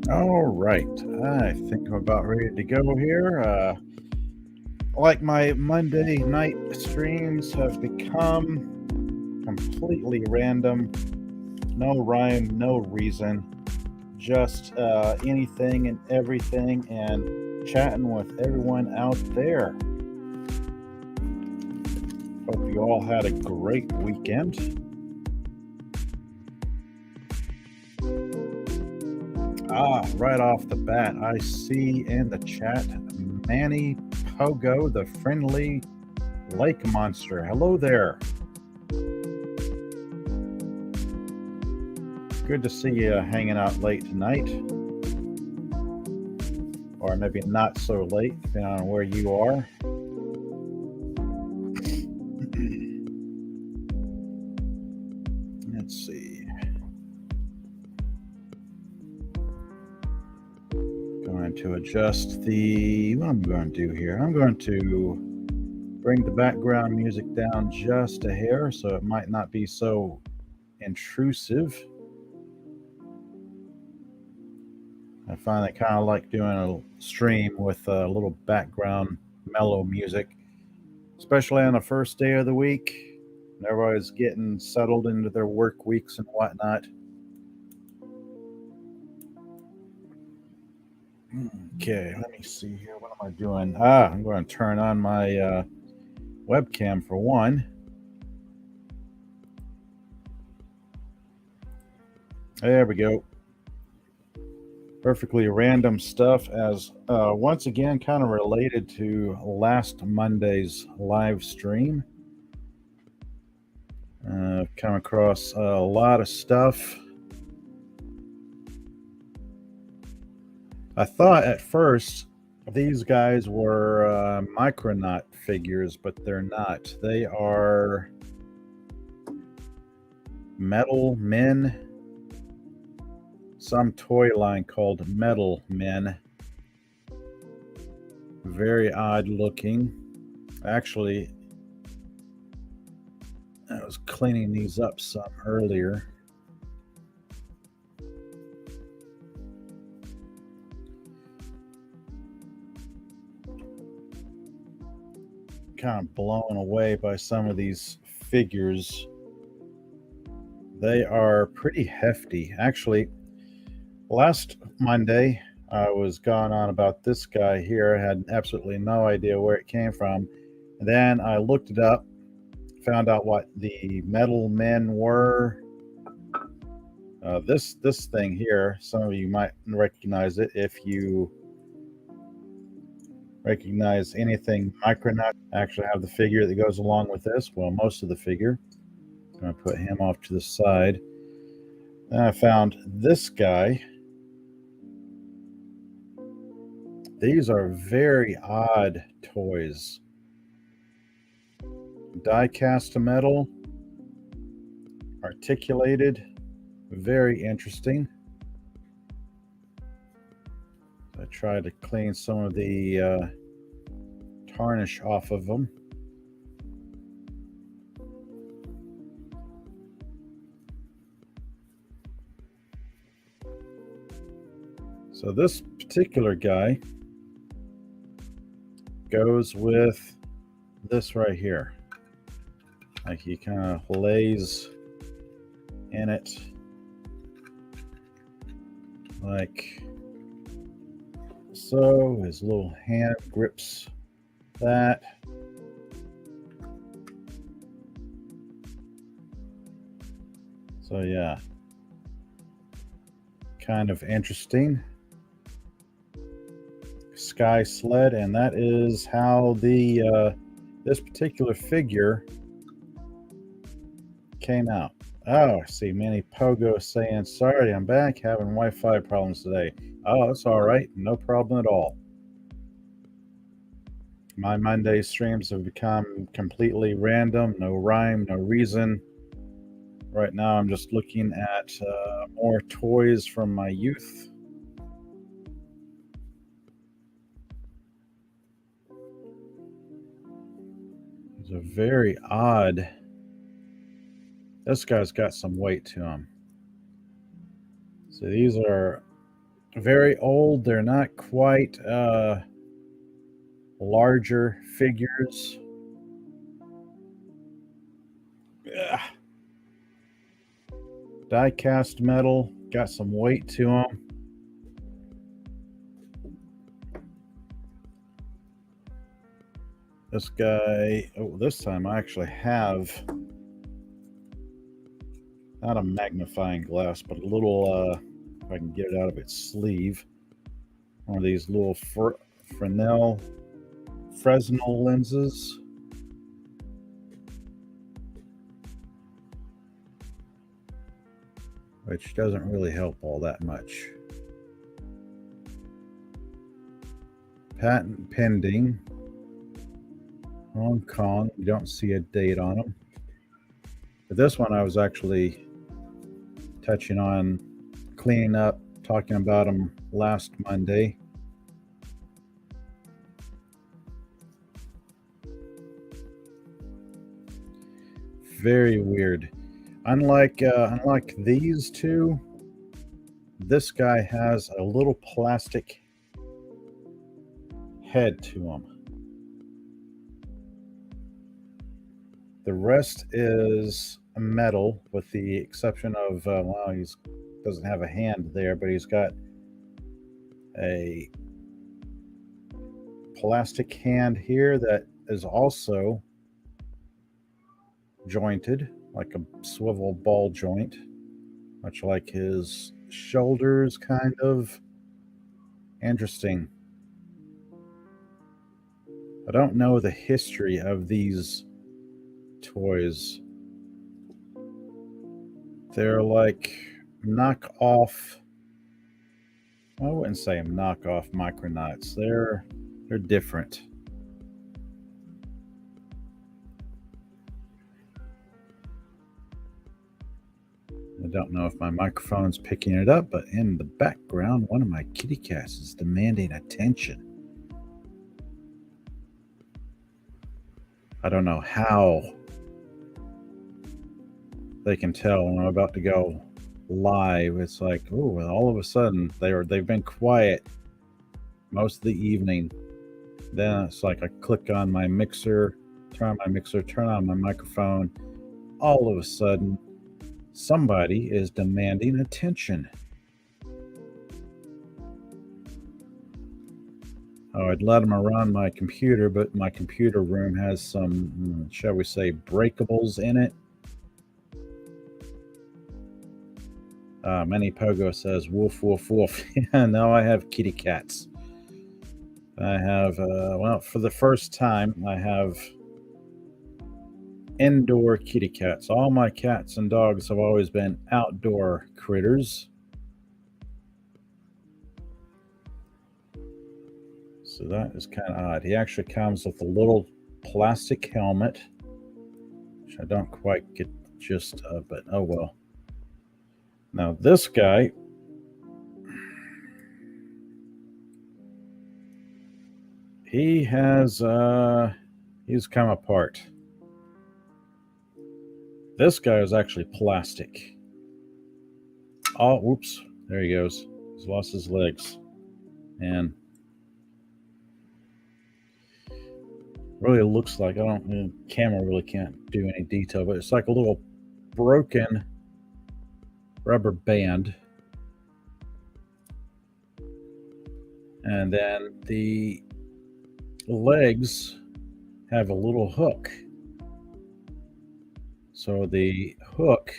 All right, I think I'm about ready to go here. Like my Monday night streams have become completely random, no rhyme, no reason, just anything and everything, and chatting with everyone out there. Hope you all had a great weekend. Right off the bat, I see in the chat Manny Pogo, the friendly lake monster. Hello there. Good to see you hanging out late tonight. Or maybe not so late, depending on where you are. Let's see. Going to adjust what I'm going to do here. I'm going to bring the background music down just a hair so it might not be so intrusive. I find I kind of like doing a stream with a little background mellow music, especially on the first day of the week. Everybody's getting settled into their work weeks and whatnot. Okay, let me see here. What am I doing? I'm going to turn on my webcam for one. There we go. Perfectly random stuff, as once again kind of related to last Monday's live stream. Come across a lot of stuff. I thought at first these guys were Micronaut figures, but they're not. They are metal men. Some toy line called Metal Men. Very odd looking. Actually, I was cleaning these up some earlier. Kind of blown away by some of these figures. They are pretty hefty. Actually, last Monday, I was going on about this guy here. I had absolutely no idea where it came from. And then I looked it up, found out what the metal men were. This thing here, some of you might recognize it if you recognize anything Micronaut. I actually have the figure that goes along with this. Well, most of the figure. I'm going to put him off to the side. Then I found this guy. These are very odd toys. Die cast metal, articulated, very interesting. I tried to clean some of the tarnish off of them. So this particular guy goes with this right here. Like he kind of lays in it like so. His little hand grips that. So yeah, kind of interesting. Sky sled, and that is how the this particular figure came out. Oh, I see Manny Pogo saying, sorry, I'm back, having Wi-Fi problems today. Oh, that's all right. No problem at all. My Monday streams have become completely random, no rhyme, no reason. Right now, I'm just looking at more toys from my youth. It's a very odd. This guy's got some weight to him. So these are very old. They're not quite larger figures. Ugh. Die cast metal, got some weight to them. This guy, oh, this time I actually have not a magnifying glass, but a little, if I can get it out of its sleeve, one of these little Fresnel lenses. Which doesn't really help all that much. Patent pending. Hong Kong, you don't see a date on them. But this one I was actually touching on, cleaning up, talking about them last Monday. Very weird. Unlike these two, this guy has a little plastic head to him. The rest is metal, with the exception of, well, he doesn't have a hand there, but he's got a plastic hand here that is also jointed, like a swivel ball joint, much like his shoulders, kind of. Interesting. I don't know the history of these toys. They're like knockoff. I wouldn't say knockoff Micronauts. They're different. I don't know if my microphone's picking it up, but in the background, one of my kitty cats is demanding attention. I don't know how they can tell when I'm about to go live. It's like, oh, all of a sudden they've been quiet most of the evening. Then it's like I click on my mixer, turn on my mixer, turn on my microphone. All of a sudden, somebody is demanding attention. Oh, I'd let them around my computer, but my computer room has some, shall we say, breakables in it. Manny Pogo says, woof, woof, woof. Now I have kitty cats. I have, well, for the first time, I have indoor kitty cats. All my cats and dogs have always been outdoor critters. So that is kind of odd. He actually comes with a little plastic helmet, which I don't quite get the gist of, but oh well. Now this guy, he has, he's come apart. This guy is actually plastic. Oh, whoops. There he goes. He's lost his legs. And really looks like, the camera really can't do any detail, but it's like a little broken rubber band. And then the legs have a little hook. So the hook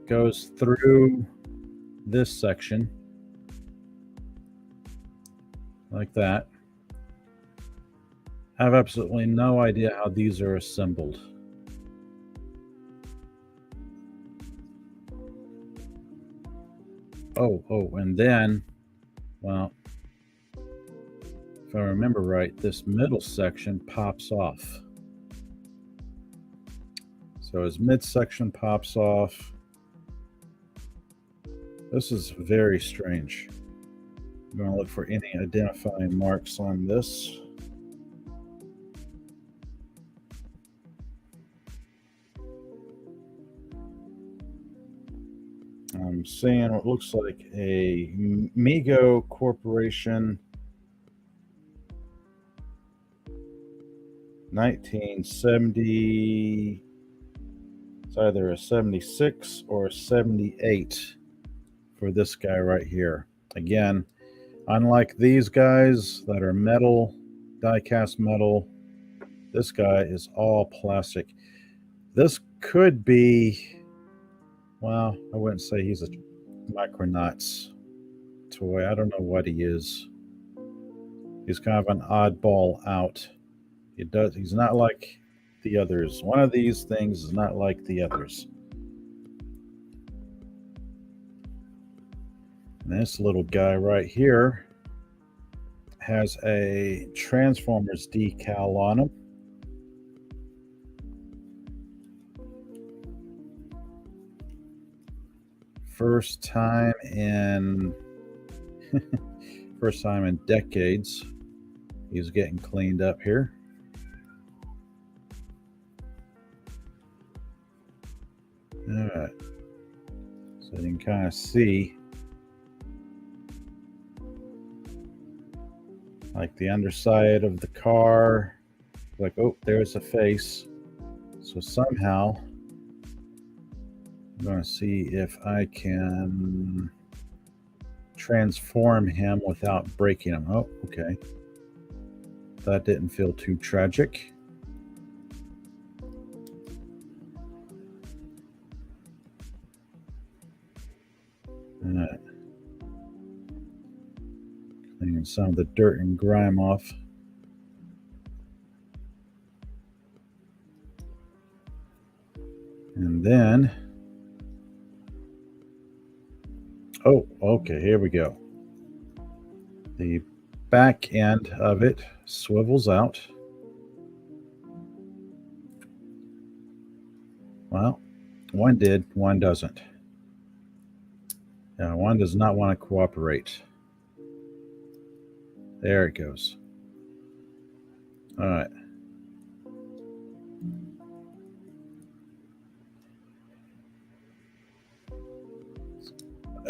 goes through this section like that. I have absolutely no idea how these are assembled. Oh, and then, well, if I remember right, this middle section pops off. So his midsection pops off. This is very strange. I'm going to look for any identifying marks on this. I'm seeing what looks like a Migo Corporation 1970. It's either a 76 or a 78 for this guy right here. Again, unlike these guys that are metal, die-cast metal, this guy is all plastic. This could be, well, I wouldn't say he's a Micronauts toy. I don't know what he is. He's kind of an oddball out. He's not like the others. One of these things is not like the others. And this little guy right here has a Transformers decal on him. First time in decades he's getting cleaned up here. All right, so you can kind of see like the underside of the car, like, oh, there's a face. So somehow I'm going to see if I can transform him without breaking him. Oh, okay. That didn't feel too tragic. All right. Cleaning some of the dirt and grime off. And then, oh, okay, here we go. The back end of it swivels out. Well, one did, one doesn't. One does not want to cooperate. There it goes. All right.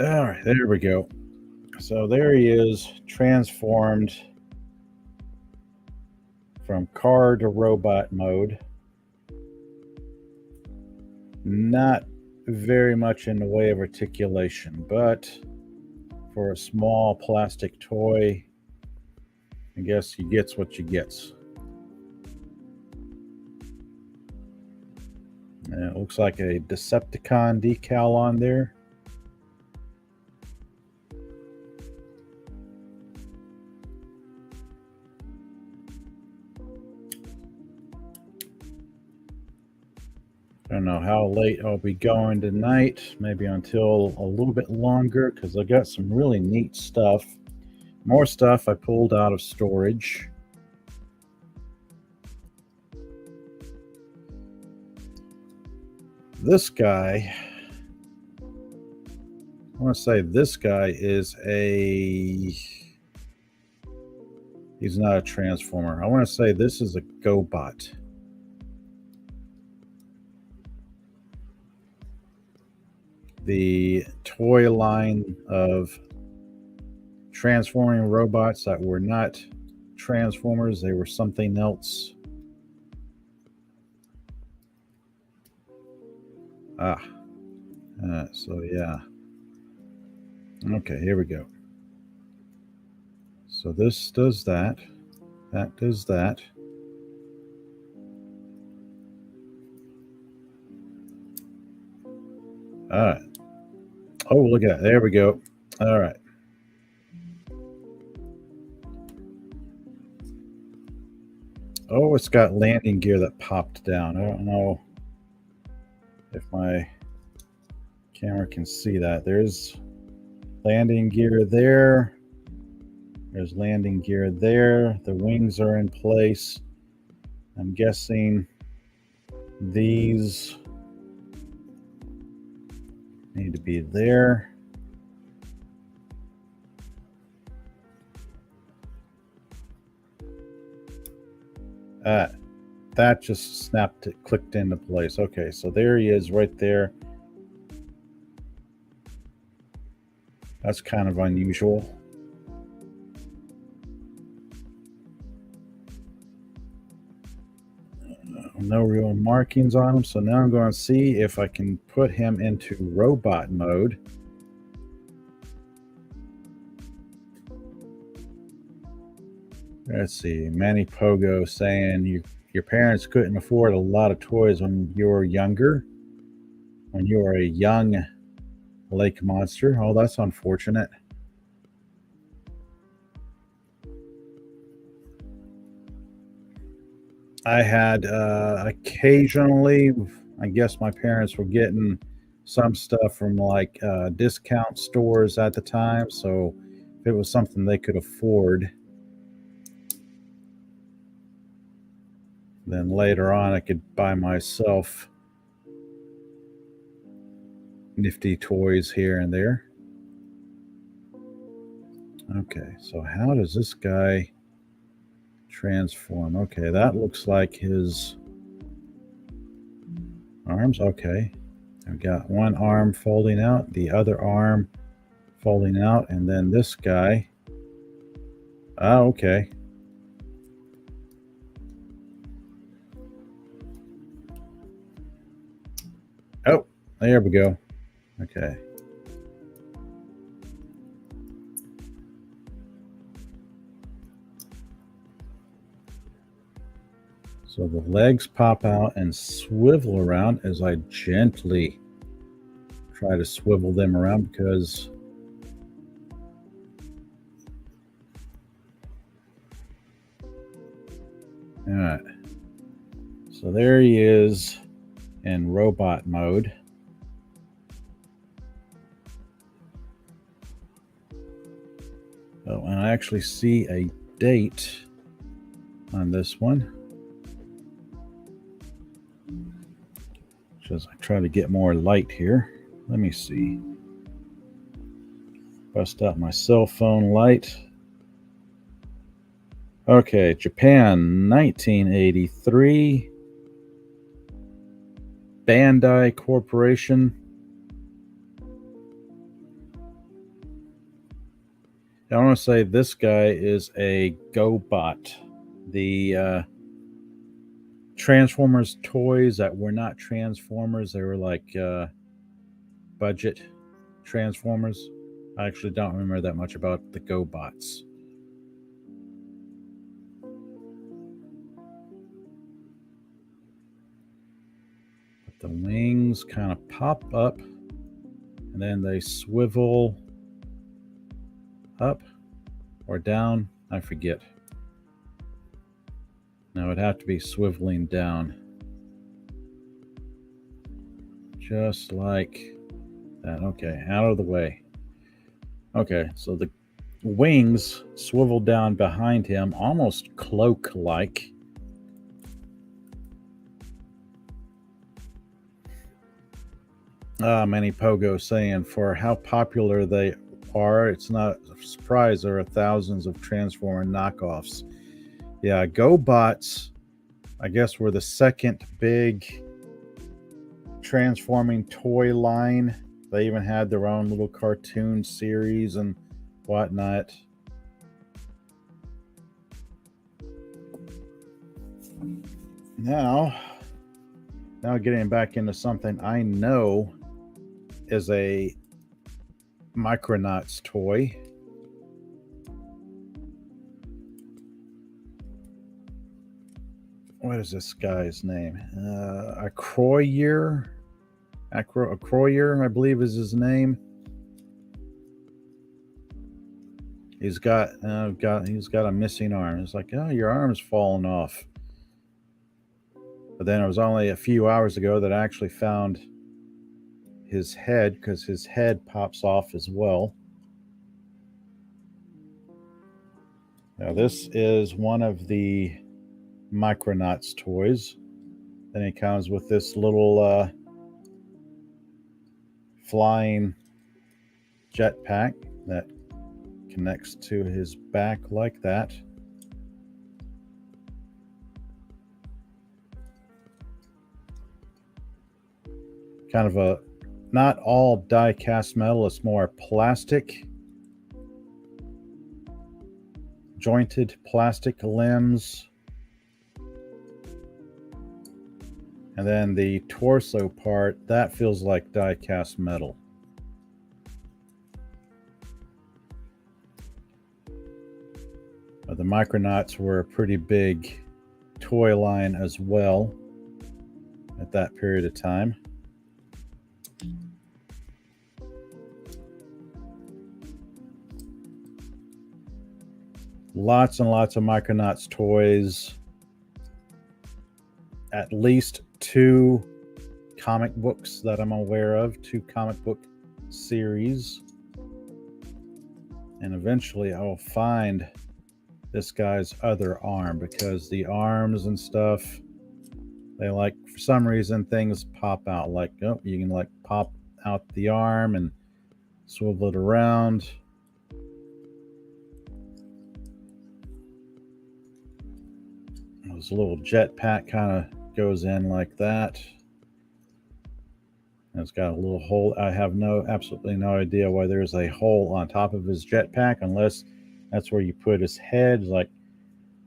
All right, there we go. So there he is, transformed from car to robot mode. Not very much in the way of articulation, but for a small plastic toy, I guess you gets what you gets. And it looks like a Decepticon decal on there. I don't know how late I'll be going tonight, maybe until a little bit longer, because I got some really neat stuff. More stuff I pulled out of storage. This guy, I want to say this guy is he's not a Transformer. I want to say this is a GoBot. The toy line of transforming robots that were not Transformers, they were something else. So yeah. Okay, here we go. So this does that. That does that. All right. Oh, look at that. There we go. All right. Oh, it's got landing gear that popped down. I don't know if my camera can see that. There's landing gear there. There's landing gear there. The wings are in place. I'm guessing these need to be there. That just snapped it, clicked into place. Okay, so there he is right there. That's kind of unusual. No real markings on him, so now I'm going to see if I can put him into robot mode. Let's see, Manny Pogo saying your parents couldn't afford a lot of toys when you were younger, when you were a young lake monster. Oh, that's unfortunate. I had occasionally, I guess my parents were getting some stuff from like discount stores at the time. So if it was something they could afford, then later on I could buy myself nifty toys here and there. Okay, so how does this guy transform? Okay, that looks like his arms. Okay, I've got one arm folding out, the other arm folding out, and then this guy. Oh, okay. Oh, there we go. Okay. So the legs pop out and swivel around as I gently try to swivel them around because all right. So there he is in robot mode. Oh, and I actually see a date on this one. As I try to get more light here. Let me see. Bust out my cell phone light. Okay, Japan, 1983. Bandai Corporation. I want to say this guy is a GoBot. The Transformers toys that were not Transformers, they were like budget Transformers. I actually don't remember that much about the GoBots. But the wings kind of pop up and then they swivel up or down. I forget. No, it'd have to be swiveling down. Just like that. Okay, out of the way. Okay, so the wings swivel down behind him, almost cloak-like. Manny Pogo saying for how popular they are, it's not a surprise there are thousands of Transformer knockoffs. Yeah, GoBots, I guess, were the second big transforming toy line. They even had their own little cartoon series and whatnot. Now getting back into something I know is a Micronauts toy. What is this guy's name? Acroyer, I believe is his name. He's got a missing arm. It's like, oh, your arm's fallen off. But then it was only a few hours ago that I actually found his head, because his head pops off as well. Now this is one of the Micronauts toys. Then he comes with this little flying jetpack that connects to his back like that. Kind of a, not all die cast metal, it's more plastic. jointed plastic limbs. And then the torso part, that feels like die-cast metal. But the Micronauts were a pretty big toy line as well at that period of time. Lots and lots of Micronauts toys. At least 2 comic books that I'm aware of, 2 comic book series. And eventually I will find this guy's other arm, because the arms and stuff, they like, for some reason, things pop out. Like, oh, you can like pop out the arm and swivel it around. This little jetpack kind of goes in like that. And it's got a little hole. I have absolutely no idea why there's a hole on top of his jetpack, unless that's where you put his head, like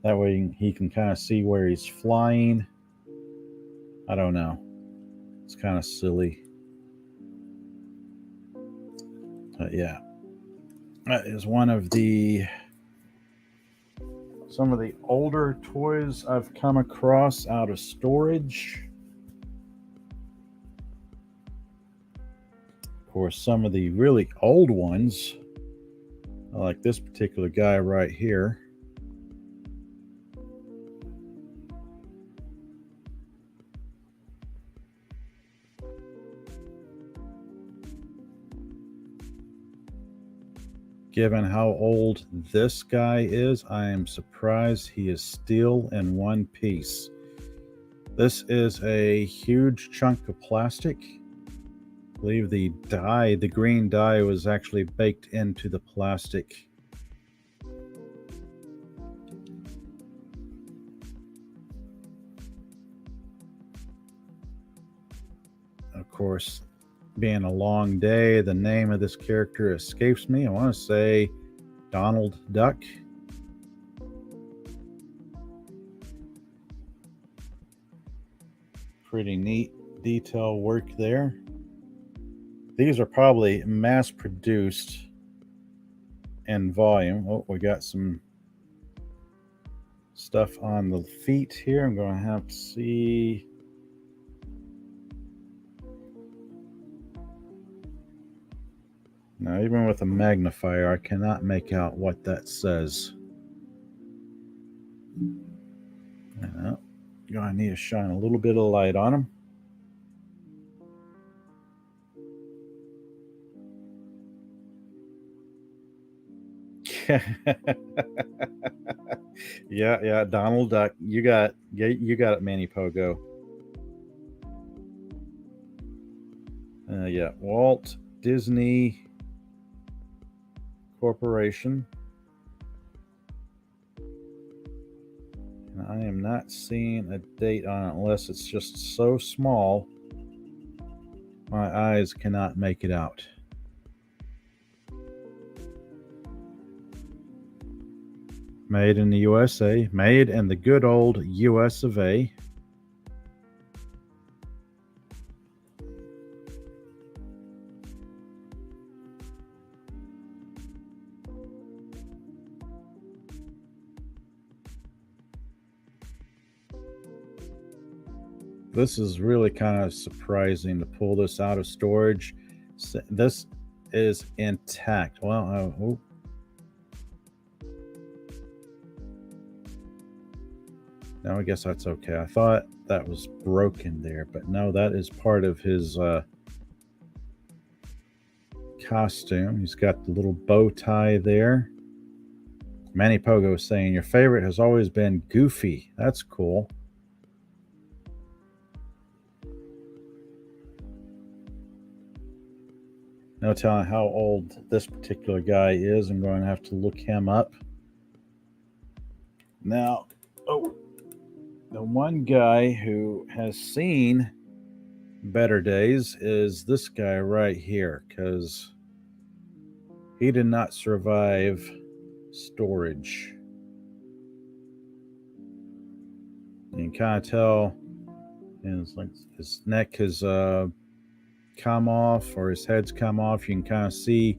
that way he can kind of see where he's flying. I don't know. It's kind of silly. But yeah, that is one of some of the older toys I've come across out of storage. Of course, some of the really old ones, like this particular guy right here. Given how old this guy is, I am surprised he is still in one piece. This is a huge chunk of plastic. I believe the dye, the green dye, was actually baked into the plastic. Of course, being a long day, the name of this character escapes me. I want to say Donald Duck. Pretty neat detail work there. These are probably mass produced in volume. Oh, we got some stuff on the feet here. I'm going to have to see. Now, even with a magnifier, I cannot make out what that says. I need to shine a little bit of light on them. yeah, Donald Duck. You got it, Manny Pogo. Yeah, Walt Disney Corporation. And I am not seeing a date on it, unless it's just so small my eyes cannot make it out. Made in the USA, made in the good old US of A. This is really kind of surprising to pull this out of storage. This is intact. Well, no, I guess that's okay. I thought that was broken there, but no, that is part of his costume. He's got the little bow tie there. Manny Pogo is saying, your favorite has always been Goofy. That's cool. No telling how old this particular guy is. I'm going to have to look him up. Now, the one guy who has seen better days is this guy right here, because he did not survive storage. You can kind of tell his neck has come off, or his head's come off. You can kind of see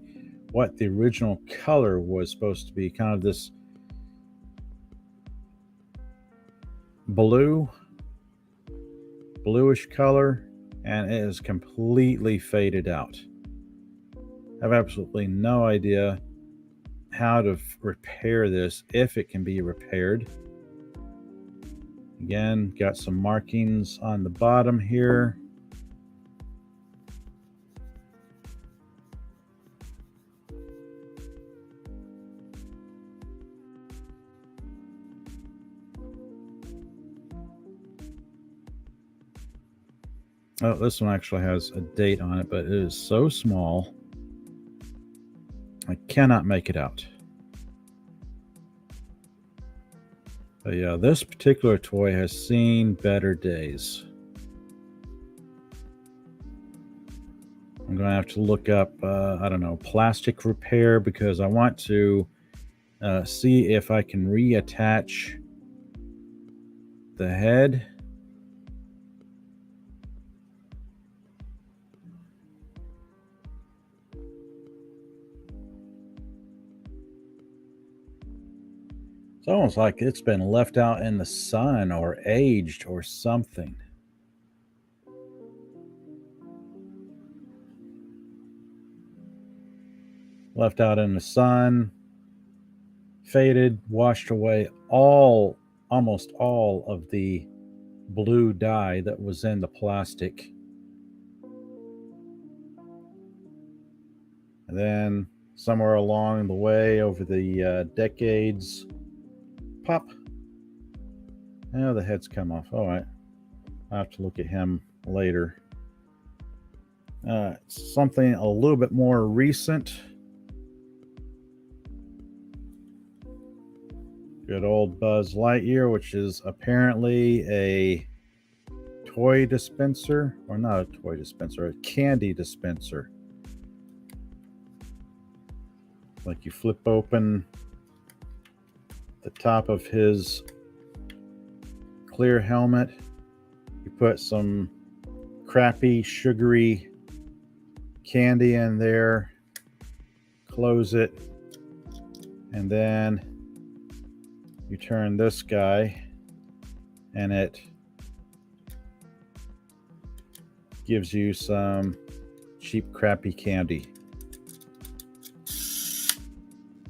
what the original color was supposed to be, kind of this bluish color, and it is completely faded out. I have absolutely no idea how to repair this, if it can be repaired. Again, got some markings on the bottom here. Oh, this one actually has a date on it, but it is so small, I cannot make it out. But yeah, this particular toy has seen better days. I'm going to have to look up, I don't know, plastic repair, because I want to see if I can reattach the head. It's almost like it's been left out in the sun or aged or something. Left out in the sun, faded, washed away almost all of the blue dye that was in the plastic. And then somewhere along the way, over the decades, pop. Oh, the head's come off. All right. I'll have to look at him later. Something a little bit more recent. Good old Buzz Lightyear, which is apparently a toy dispenser, or not a toy dispenser, a candy dispenser. Like, you flip open the top of his clear helmet, you put some crappy, sugary candy in there, close it, and then you turn this guy, and it gives you some cheap, crappy candy.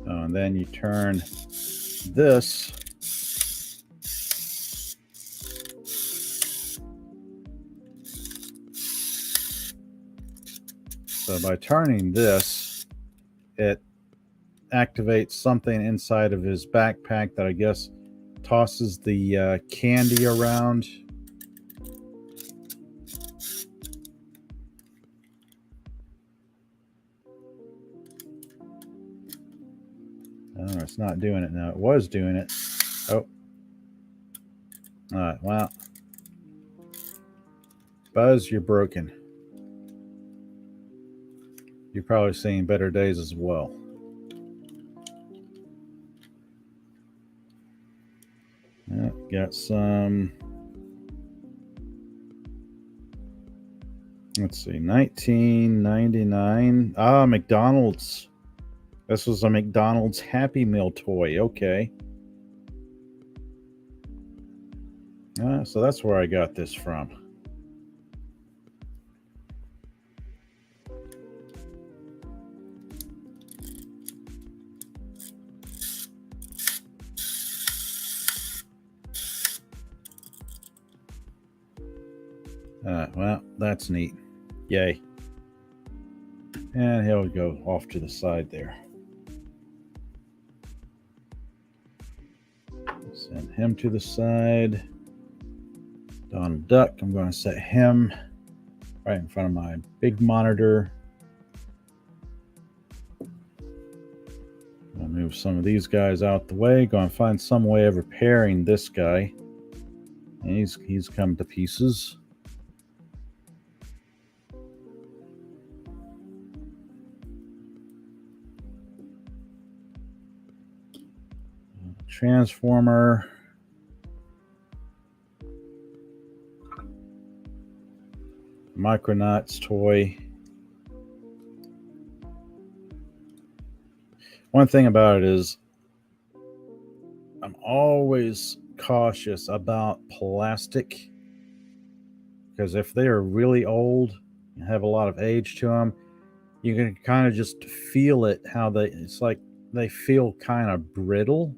And then you turn this, so by turning this, it activates something inside of his backpack that I guess tosses the candy around. Oh, it's not doing it now. It was doing it. Oh. All right, well. Buzz, you're broken. You've probably seen better days as well. Yeah, got some, let's see, 1999. Ah, McDonald's. This was a McDonald's Happy Meal toy. Okay. So that's where I got this from. Well, that's neat. Yay. And he'll go off to the side there. Send him to the side. Donald Duck, I'm going to set him right in front of my big monitor. I'll move some of these guys out the way. Go and find some way of repairing this guy. And he's come to pieces. Transformer. Micronauts toy. One thing about it is I'm always cautious about plastic, because if they are really old and have a lot of age to them, you can kind of just feel it, how it's like they feel kind of brittle,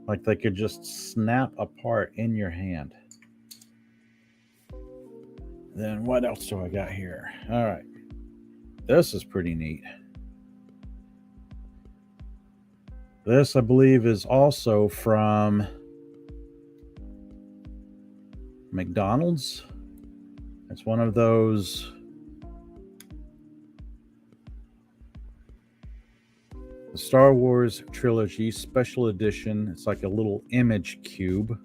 like they could just snap apart in your hand. Then what else do I got here? All right, this is pretty neat. This, I believe, is also from McDonald's. It's one of those the Star Wars Trilogy Special Edition. It's like a little image cube.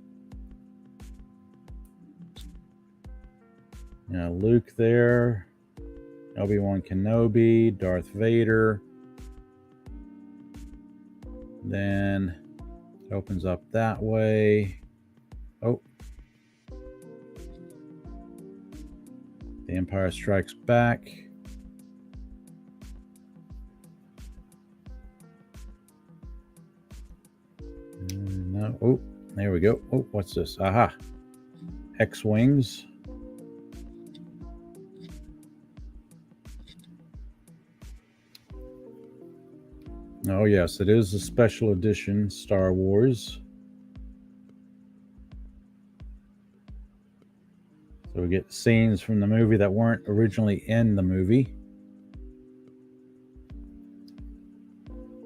Luke there, Obi-Wan Kenobi, Darth Vader. Then it opens up that way. Oh. The Empire Strikes Back. No. Oh, there we go. Oh, what's this? Aha. X-Wings. Oh, yes, it is a special edition Star Wars. So we get scenes from the movie that weren't originally in the movie.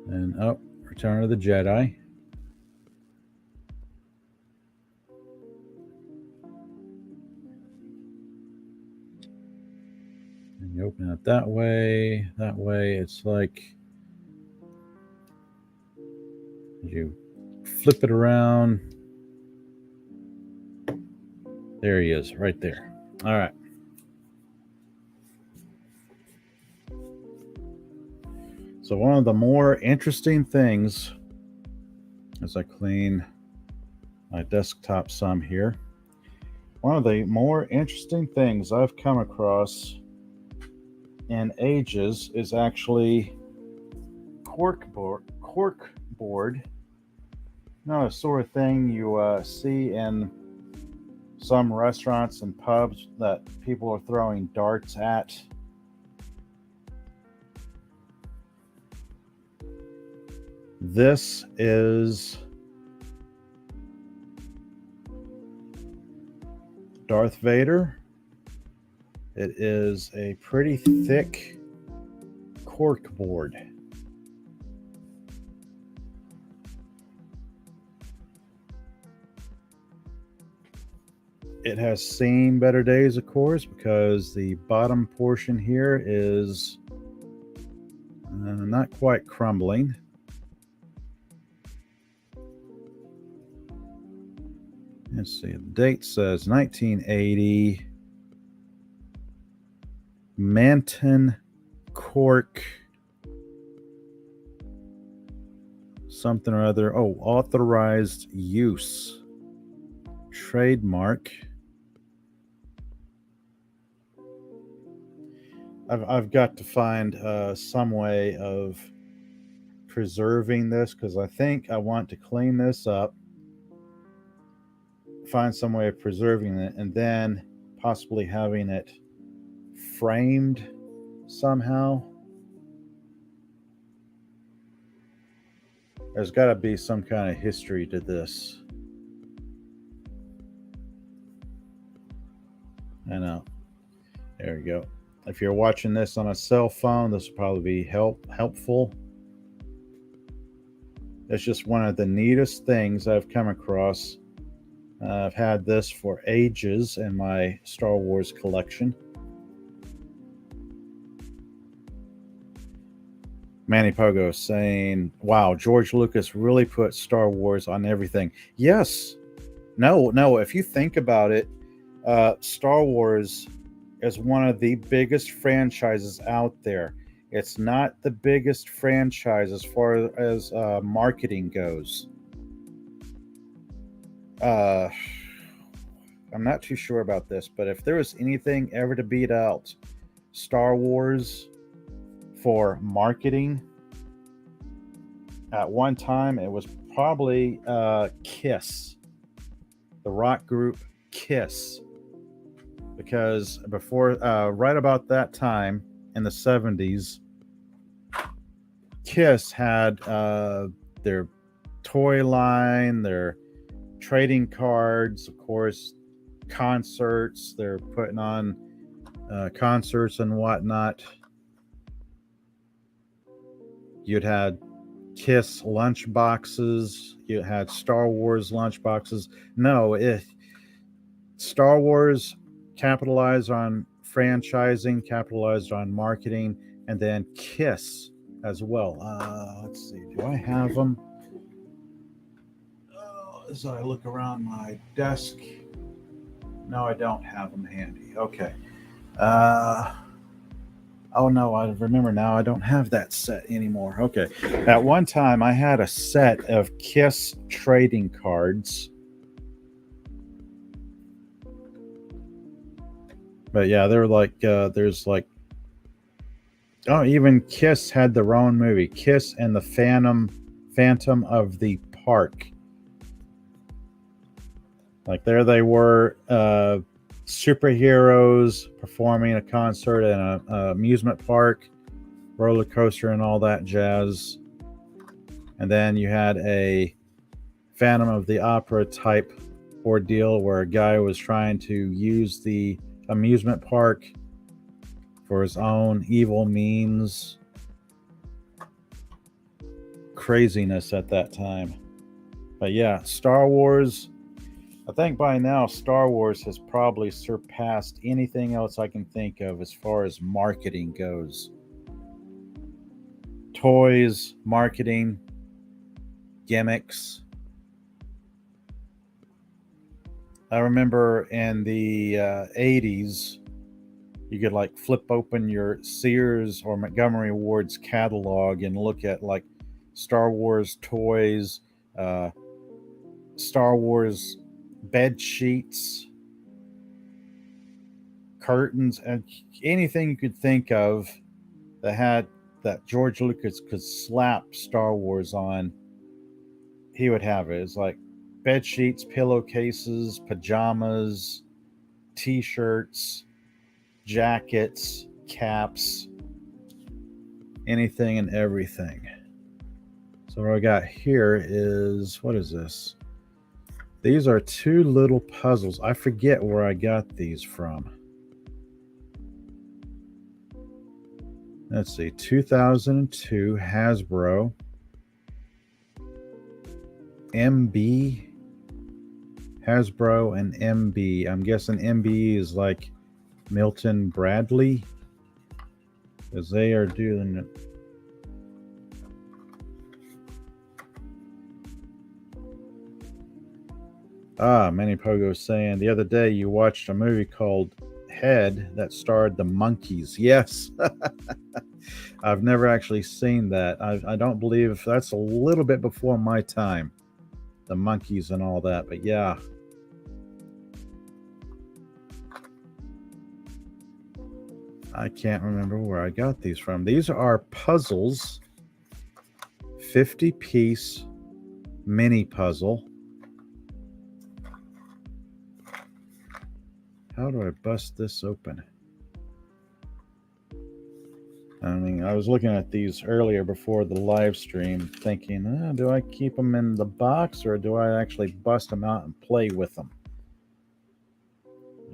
And, oh, Return of the Jedi. And you open it that way. That way, it's like you flip it around. There he is, right there. All right. So one of the more interesting things, as I clean my desktop some here, one of the more interesting things I've come across in ages is actually corkboard. Not a sort of thing you see in some restaurants and pubs that people are throwing darts at. This is Darth Vader. It is a pretty thick corkboard. It has seen better days, of course, because the bottom portion here is not quite crumbling. Let's see, the date says 1980. Manton cork something or other. Oh, authorized use. Trademark. I've got to find some way of preserving this, because I think I want to clean this up, find some way of preserving it, and then possibly having it framed somehow. There's got to be some kind of history to this. I know. There we go. If you're watching this on a cell phone, this will probably be helpful. It's just one of the neatest things I've come across. I've had this for ages in my Star Wars collection. Manny Pogo saying, wow, George Lucas really put Star Wars on everything. Yes. No, if you think about it, Star Wars is one of the biggest franchises out there. It's not the biggest franchise as far as marketing goes. I'm not too sure about this, but if there was anything ever to beat out Star Wars for marketing, at one time it was probably Kiss, the rock group Kiss, because before, right about that time in the 70s, Kiss had their toy line, their trading cards, of course, concerts. They're putting on concerts and whatnot. You'd had Kiss lunch boxes. You had Star Wars lunch boxes. No, Star Wars capitalized on franchising, capitalized on marketing, and then Kiss as well. Let's see. Do I have them? As I look around my desk, no, I don't have them handy. Okay. Oh no, I remember now. I don't have that set anymore. Okay. At one time, I had a set of Kiss trading cards. But yeah, they're like, there's like, oh, even Kiss had their own movie, Kiss and the Phantom of the Park. Like there they were, superheroes performing a concert in an amusement park, roller coaster, and all that jazz. And then you had a Phantom of the Opera type ordeal where a guy was trying to use the amusement park for his own evil means. Craziness at that time. But yeah, Star Wars, I think by now Star Wars has probably surpassed anything else I can think of as far as marketing goes. Toys, marketing, gimmicks. I remember in the 80s, you could like flip open your Sears or Montgomery Ward's catalog and look at like Star Wars toys, Star Wars bed sheets, curtains, and anything you could think of that George Lucas could slap Star Wars on, he would have it. It's like bed sheets, pillowcases, pajamas, t-shirts, jackets, caps, anything and everything. So what I got here is, what is this? These are two little puzzles. I forget where I got these from. Let's see, 2002 Hasbro MB, Hasbro and MB. I'm guessing MB is like Milton Bradley, because they are doing it. Manny Pogo saying the other day you watched a movie called Head that starred the monkeys. Yes. I've never actually seen that. I don't believe that's a little bit before my time, the monkeys and all that, but yeah. I can't remember where I got these from. These are puzzles, 50-piece mini puzzle. How do I bust this open? I mean, I was looking at these earlier before the live stream thinking, do I keep them in the box or do I actually bust them out and play with them?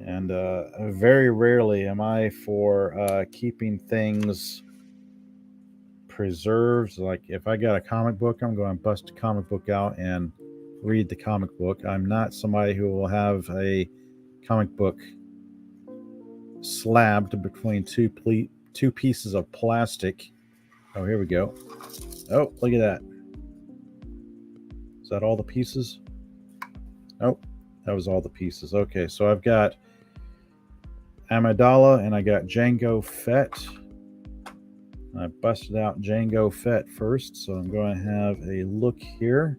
And very rarely am I for keeping things preserved. Like if I got a comic book, I'm going to bust a comic book out and read the comic book. I'm not somebody who will have a comic book slabbed between two pieces of plastic. Oh, here we go. Oh, look at that. Is that all the pieces? Oh, that was all the pieces. Okay, so I've got Amidala and I got Jango Fett. I busted out Jango Fett first, so I'm going to have a look here.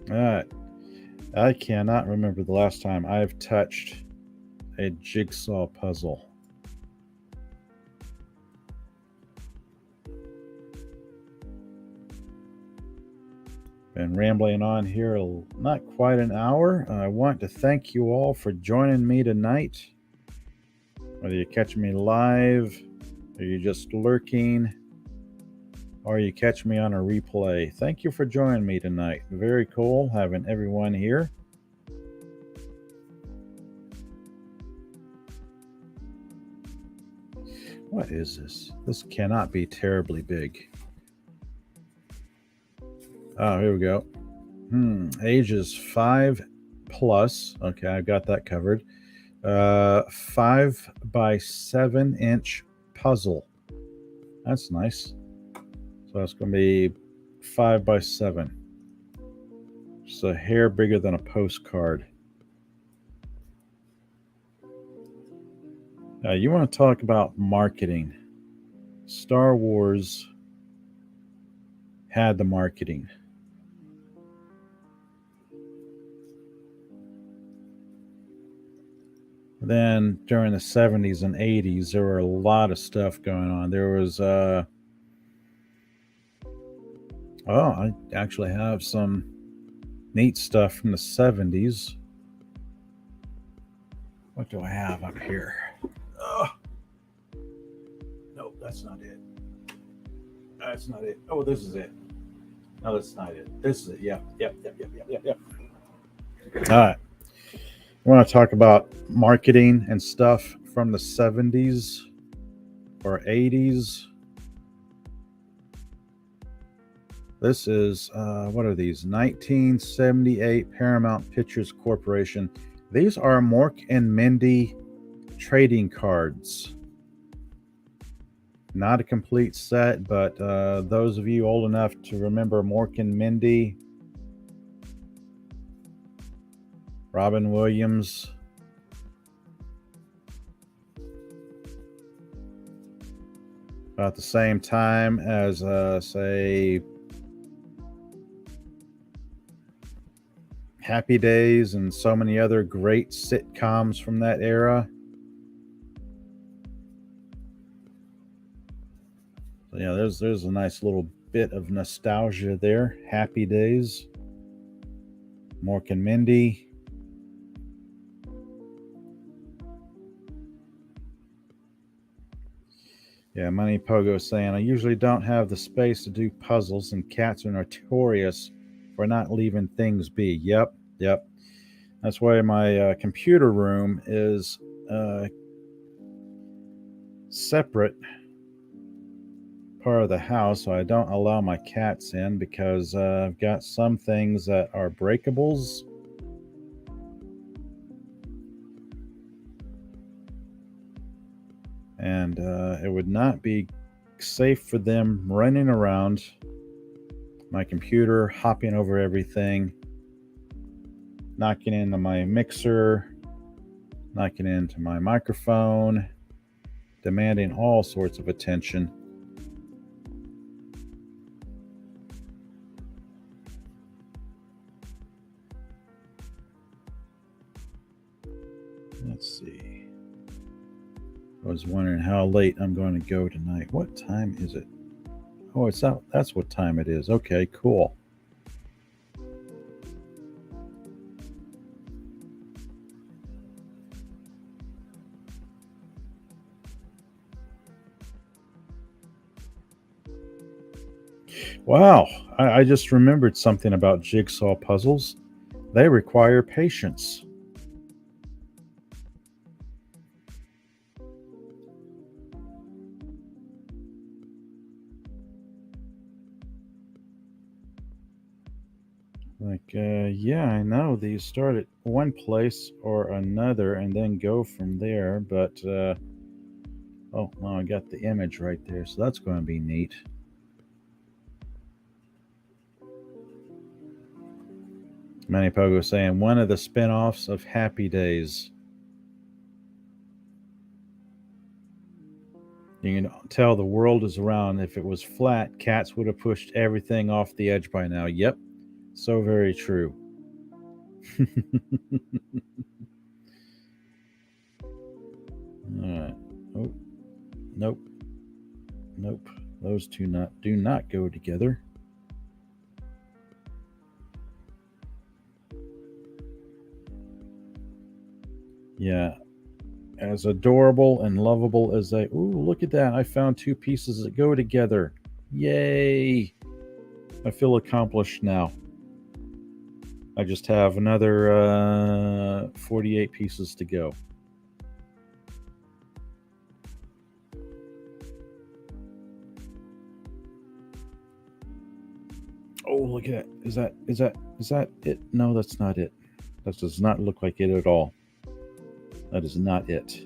All right. I cannot remember the last time I've touched a jigsaw puzzle. Been rambling on here not quite an hour. I want to thank you all for joining me tonight. Whether you catch me live, or you're just lurking, or you catch me on a replay, thank you for joining me tonight. Very cool having everyone here. What is this? This cannot be terribly big. Oh, here we go. Ages 5 plus. Okay, I've got that covered. 5 by 7 inch puzzle. That's nice. So it's going to be 5 by 7. Just a hair bigger than a postcard. You want to talk about marketing? Star Wars had the marketing. Then during the 70s and 80s, there were a lot of stuff going on. There was, I actually have some neat stuff from the 70s. What do I have up here? Nope, that's not it. That's not it. Oh, this is it. No, that's not it. This is it. Yep. All right. I want to talk about marketing and stuff from the 70s or 80s. This is, what are these? 1978 Paramount Pictures Corporation. These are Mork and Mindy trading cards. Not a complete set, but those of you old enough to remember Mork and Mindy, Robin Williams, about the same time as, say, Happy Days and so many other great sitcoms from that era. So, yeah, there's a nice little bit of nostalgia there. Happy Days, Mork and Mindy. Yeah, Money Pogo saying, I usually don't have the space to do puzzles, and cats are notorious for not leaving things be. Yep. That's why my computer room is separate part of the house, so I don't allow my cats in, because I've got some things that are breakables. And it would not be safe for them running around my computer, hopping over everything, knocking into my mixer, knocking into my microphone, demanding all sorts of attention. Let's see. I was wondering how late I'm going to go tonight. What time is it? Oh, it's out. That's what time it is. Okay, cool. Wow, I just remembered something about jigsaw puzzles. They require patience. Yeah, I know these start at one place or another and then go from there, but oh, well, I got the image right there, so that's going to be neat. Manny Pogo saying one of the spin-offs of Happy Days. You can tell the world is around. If it was flat, cats would have pushed everything off the edge by now. Yep. So very true. All right. Oh, nope. Nope. Those two do not go together. Yeah. As adorable and lovable as they... Ooh, look at that. I found two pieces that go together. Yay. I feel accomplished now. I just have another 48 pieces to go. Oh, look at that. Is that it? No, that's not it. That does not look like it at all. That is not it.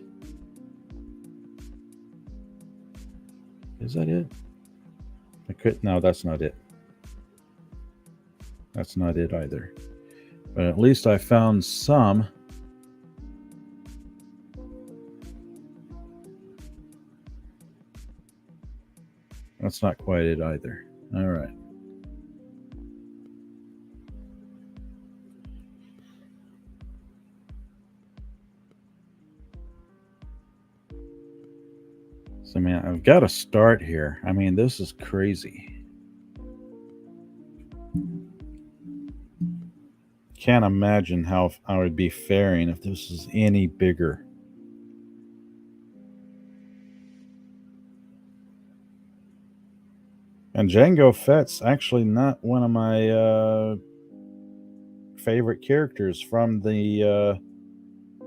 Is that it? No, that's not it. That's not it either. But at least I found some. That's not quite it either. All right. So, man, I've got to start here. I mean, this is crazy. Can't imagine how I would be faring if this was any bigger. And Jango Fett's actually not one of my favorite characters from the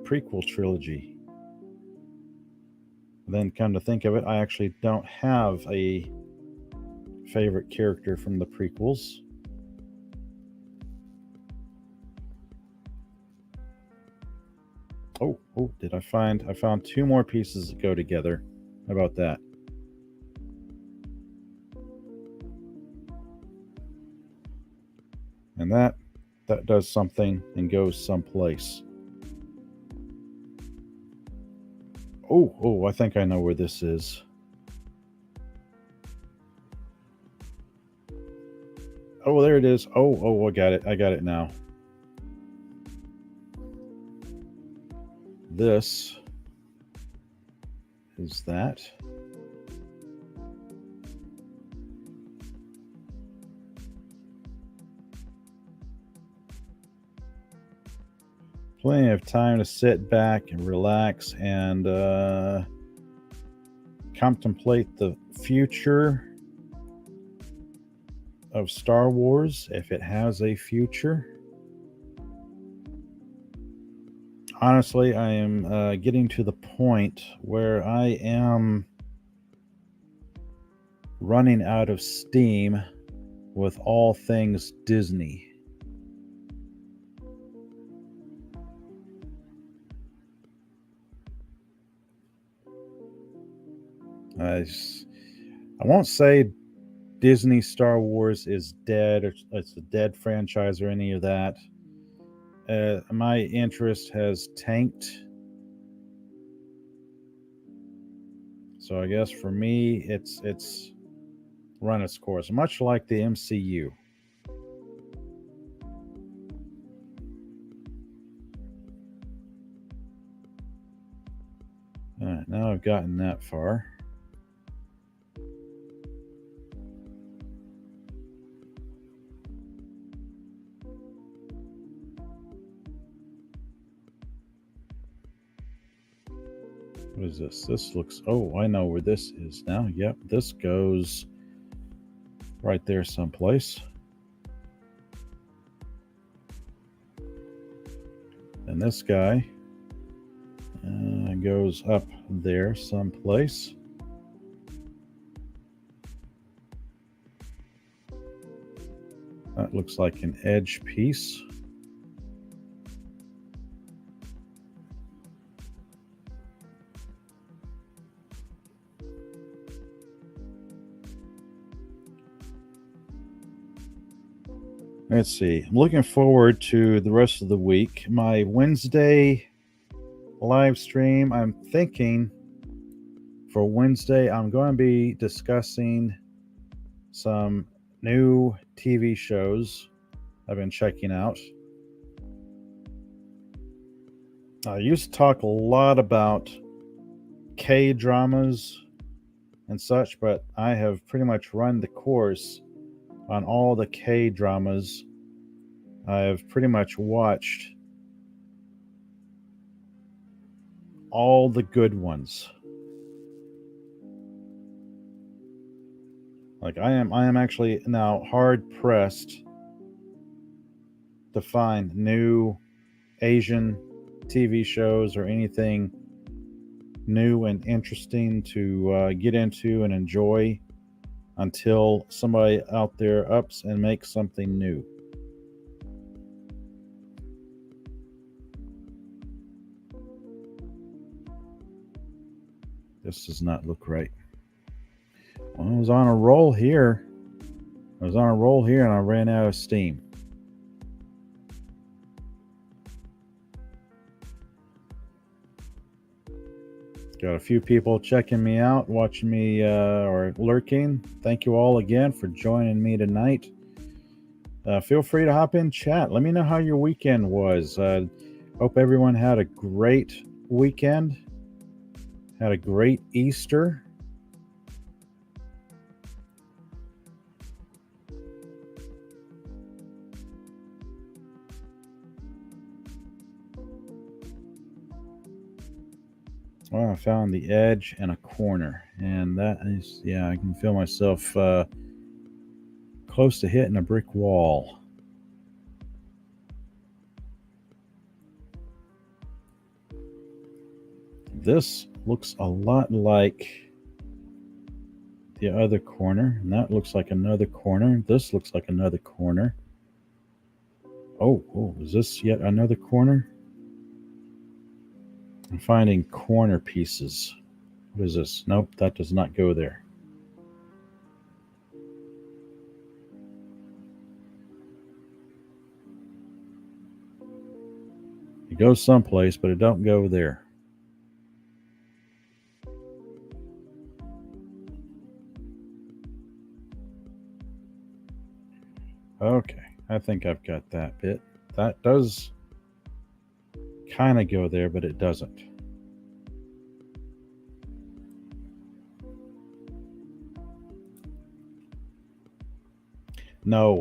prequel trilogy. Then come to think of it, I actually don't have a favorite character from the prequels. Oh, did I found two more pieces that go together. How about that? And that does something and goes someplace. Oh, I think I know where this is. Oh, there it is. Oh, I got it now. This is that. Plenty of time to sit back and relax and contemplate the future of Star Wars, if it has a future. Honestly, I am getting to the point where I am running out of steam with all things Disney. I won't say Disney Star Wars is dead, or it's a dead franchise, or any of that. My interest has tanked. So I guess for me, it's run its course, much like the MCU. All right, now I've gotten that far. What is this? This looks... Oh, I know where this is now. Yep, this goes right there someplace. And this guy goes up there someplace. That looks like an edge piece. Let's see. I'm looking forward to the rest of the week. My Wednesday live stream, I'm thinking for Wednesday, I'm going to be discussing some new TV shows I've been checking out. I used to talk a lot about K-dramas and such, but I have pretty much run the course on all the K-dramas. I have pretty much watched all the good ones. Like I am actually now hard pressed to find new Asian TV shows or anything new and interesting to get into and enjoy until somebody out there ups and makes something new. This does not look right. Well, I was on a roll here. And I ran out of steam. Got a few people checking me out, watching me or lurking. Thank you all again for joining me tonight. Feel free to hop in chat. Let me know how your weekend was. Hope everyone had a great weekend. Had a great Easter. Well, I found the edge and a corner, and that is, yeah, I can feel myself close to hitting a brick wall. This looks a lot like the other corner, and that looks like another corner. This looks like another corner. Oh, is this yet another corner? I'm finding corner pieces. What is this? Nope, that does not go there. It goes someplace, but it don't go there. Okay, I think I've got that bit. That does kind of go there, but it doesn't. No,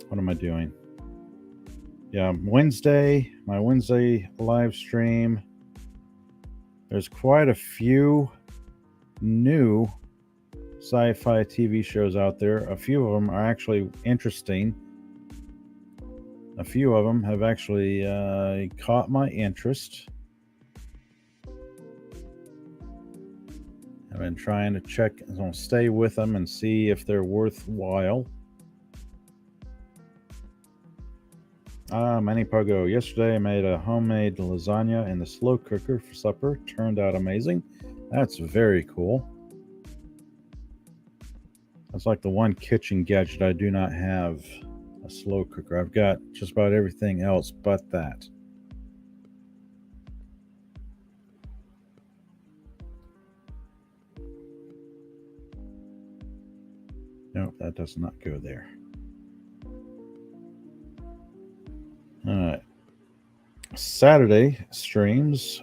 what am I doing? Yeah, my Wednesday live stream. There's quite a few new sci-fi TV shows out there. A few of them are actually interesting. A few of them have actually caught my interest. I've been trying to check, I'm going to stay with them and see if they're worthwhile. Manny Pogo. Yesterday I made a homemade lasagna in the slow cooker for supper. Turned out amazing. That's very cool. That's like the one kitchen gadget I do not have, a slow cooker. I've got just about everything else but that. Nope, that does not go there. All right. Saturday streams.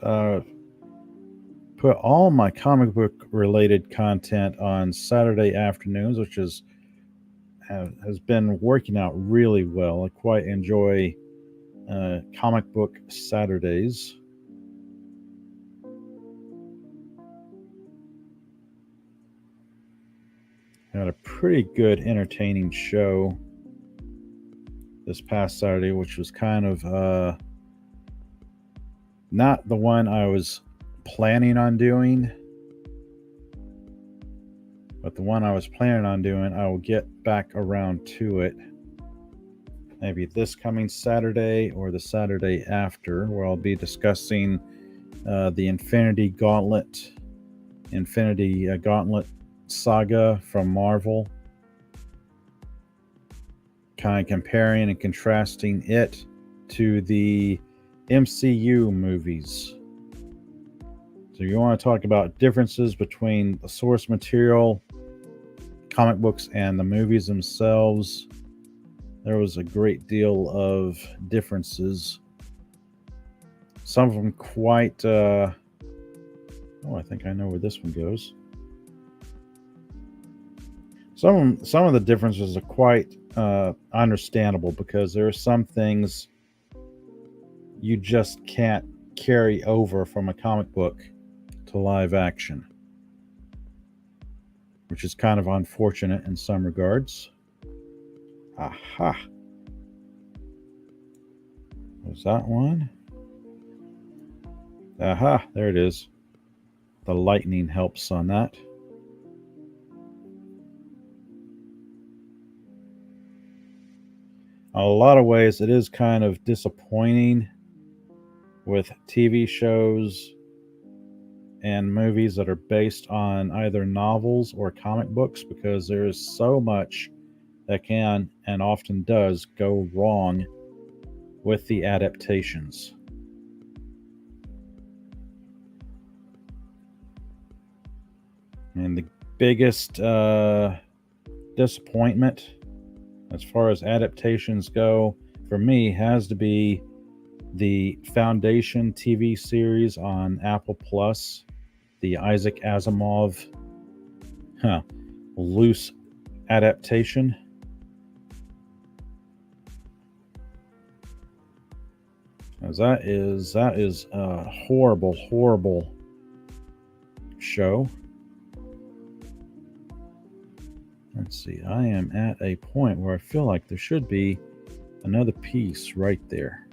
Put all my comic book related content on Saturday afternoons, which has been working out really well. I quite enjoy comic book Saturdays. Had a pretty good entertaining show this past Saturday, which was kind of not the one I was planning on doing, but the one I was planning on doing, I will get back around to it maybe this coming Saturday or the Saturday after, where I'll be discussing the Infinity Gauntlet saga from Marvel, kind of comparing and contrasting it to the MCU movies. So you want to talk about differences between the source material, comic books, and the movies themselves. there was a great deal of differences. Some of them quite, oh, I think I know where this one goes. Some of the differences are quite understandable, because there are some things you just can't carry over from a comic book to live action, which is kind of unfortunate in some regards. Aha. Was that one? Aha, there it is. The lightning helps on that. A lot of ways, it is kind of disappointing with TV shows and movies that are based on either novels or comic books, because there is so much that can and often does go wrong with the adaptations. And the biggest disappointment as far as adaptations go for me has to be the Foundation TV series on Apple Plus, the Isaac Asimov loose adaptation. As that is a horrible show. Let's see, I am at a point where I feel like there should be another piece right there.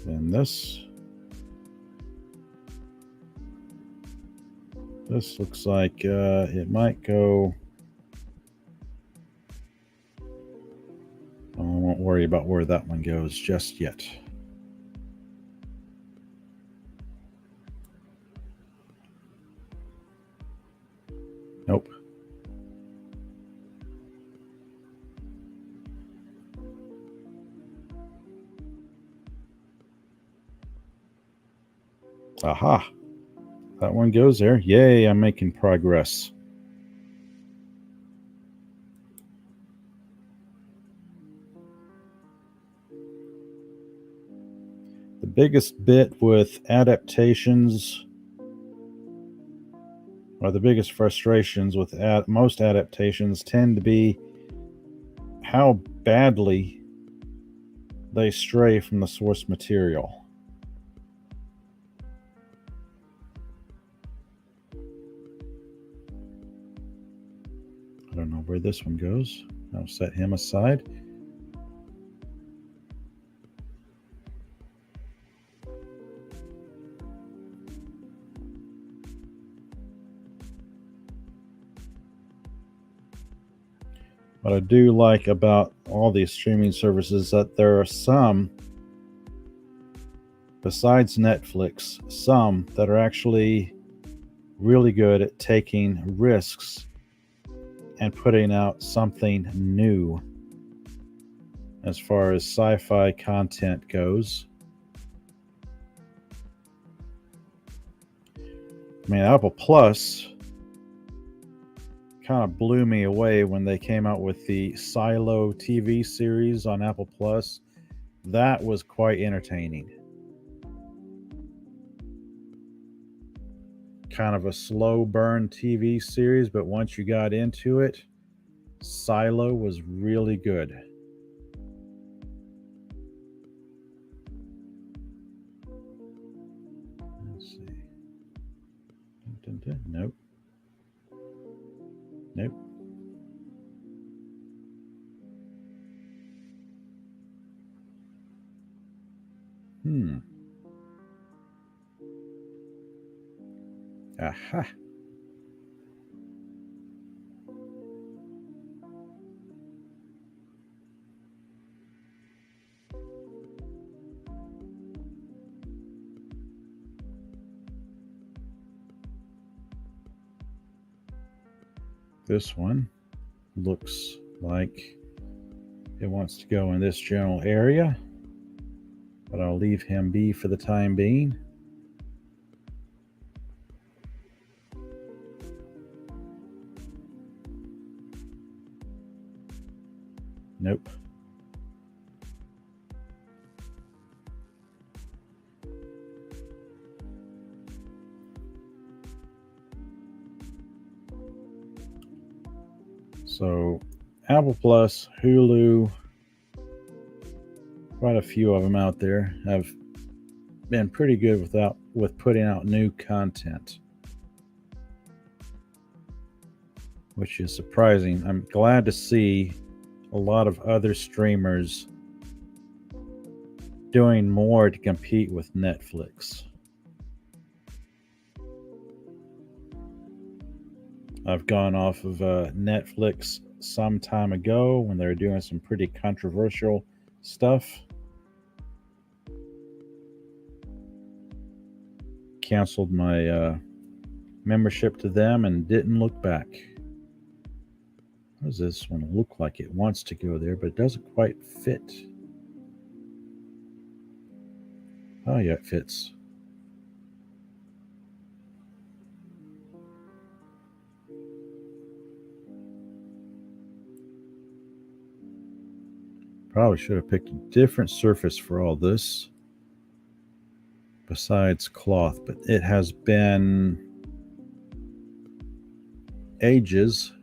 And this looks like it might go. I won't worry about where that one goes just yet. Nope. Aha. That one goes there. Yay, I'm making progress. The biggest bit with adaptations, or the biggest frustrations with most adaptations, tend to be how badly they stray from the source material. I don't know where this one goes. I'll set him aside. What I do like about all these streaming services is that there are some, besides Netflix, some that are actually really good at taking risks and putting out something new as far as sci-fi content goes. I mean, Apple Plus kind of blew me away when they came out with the Silo TV series on Apple Plus. That was quite entertaining. Kind of a slow burn TV series, but once you got into it, Silo was really good. Let's see. Nope. Nope. Aha. This one looks like it wants to go in this general area, but I'll leave him be for the time being. Nope. So, Apple Plus, Hulu, quite a few of them out there have been pretty good with putting out new content, which is surprising. I'm glad to see a lot of other streamers doing more to compete with Netflix. I've gone off of Netflix some time ago when they were doing some pretty controversial stuff. Canceled my membership to them and didn't look back. What does this one look like? It wants to go there, but it doesn't quite fit. Oh yeah, it fits. Probably should have picked a different surface for all this besides cloth, but it has been ages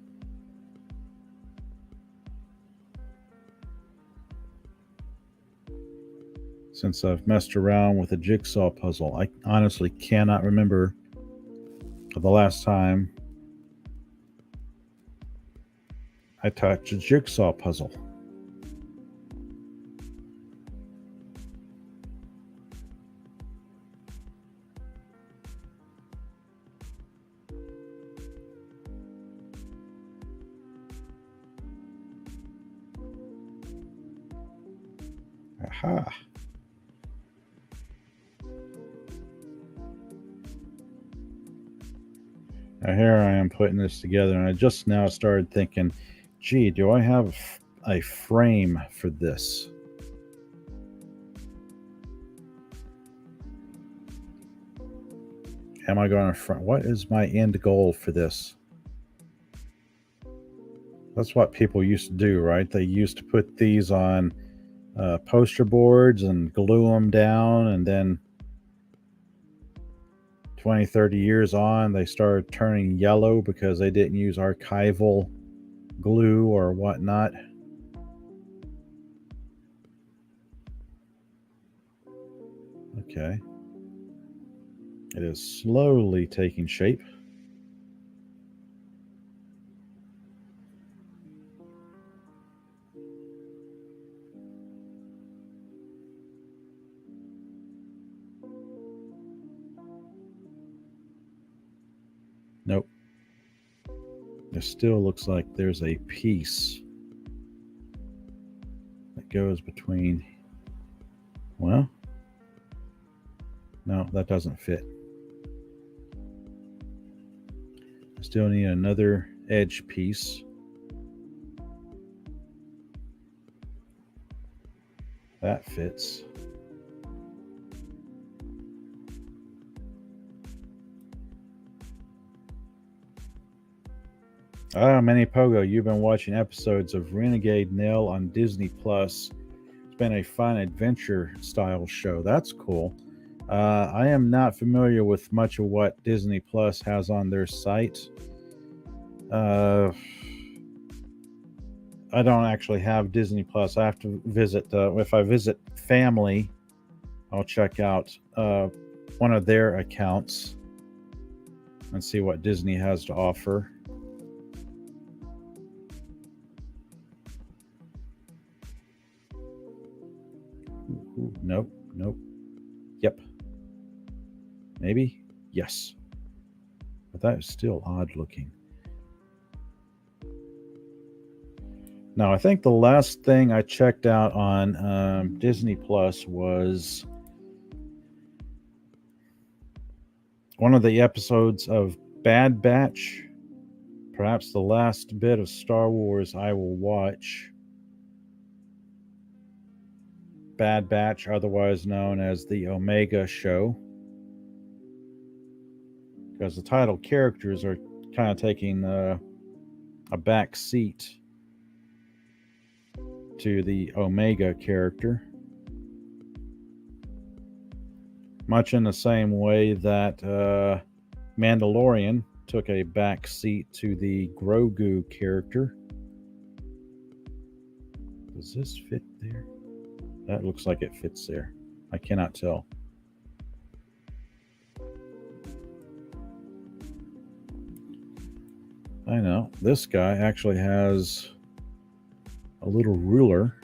since I've messed around with a jigsaw puzzle. I honestly cannot remember the last time I touched a jigsaw puzzle. Aha. Now here I am putting this together, and I just now started thinking, gee, do I have a frame for this? Am I going to front? What is my end goal for this? That's what people used to do, right? They used to put these on poster boards and glue them down, and then 20, 30 years on, they started turning yellow because they didn't use archival glue or whatnot. Okay. It is slowly taking shape. Nope. It still looks like there's a piece that goes between. Well, no, that doesn't fit. I still need another edge piece. That fits. Manny Pogo, you've been watching episodes of Renegade Nell on Disney Plus. It's been a fun adventure style show. That's cool. I am not familiar with much of what Disney Plus has on their site. I don't actually have Disney Plus. I have to visit. If I visit family, I'll check out one of their accounts and see what Disney has to offer. Ooh, nope. Yep. Maybe? Yes. But that is still odd looking. Now, I think the last thing I checked out on Disney Plus was one of the episodes of Bad Batch. Perhaps the last bit of Star Wars I will watch. Bad Batch, otherwise known as the Omega Show, because the title characters are kind of taking a back seat to the Omega character. Much in the same way that Mandalorian took a back seat to the Grogu character. Does this fit there? That looks like it fits there. I cannot tell. I know. This guy actually has a little ruler.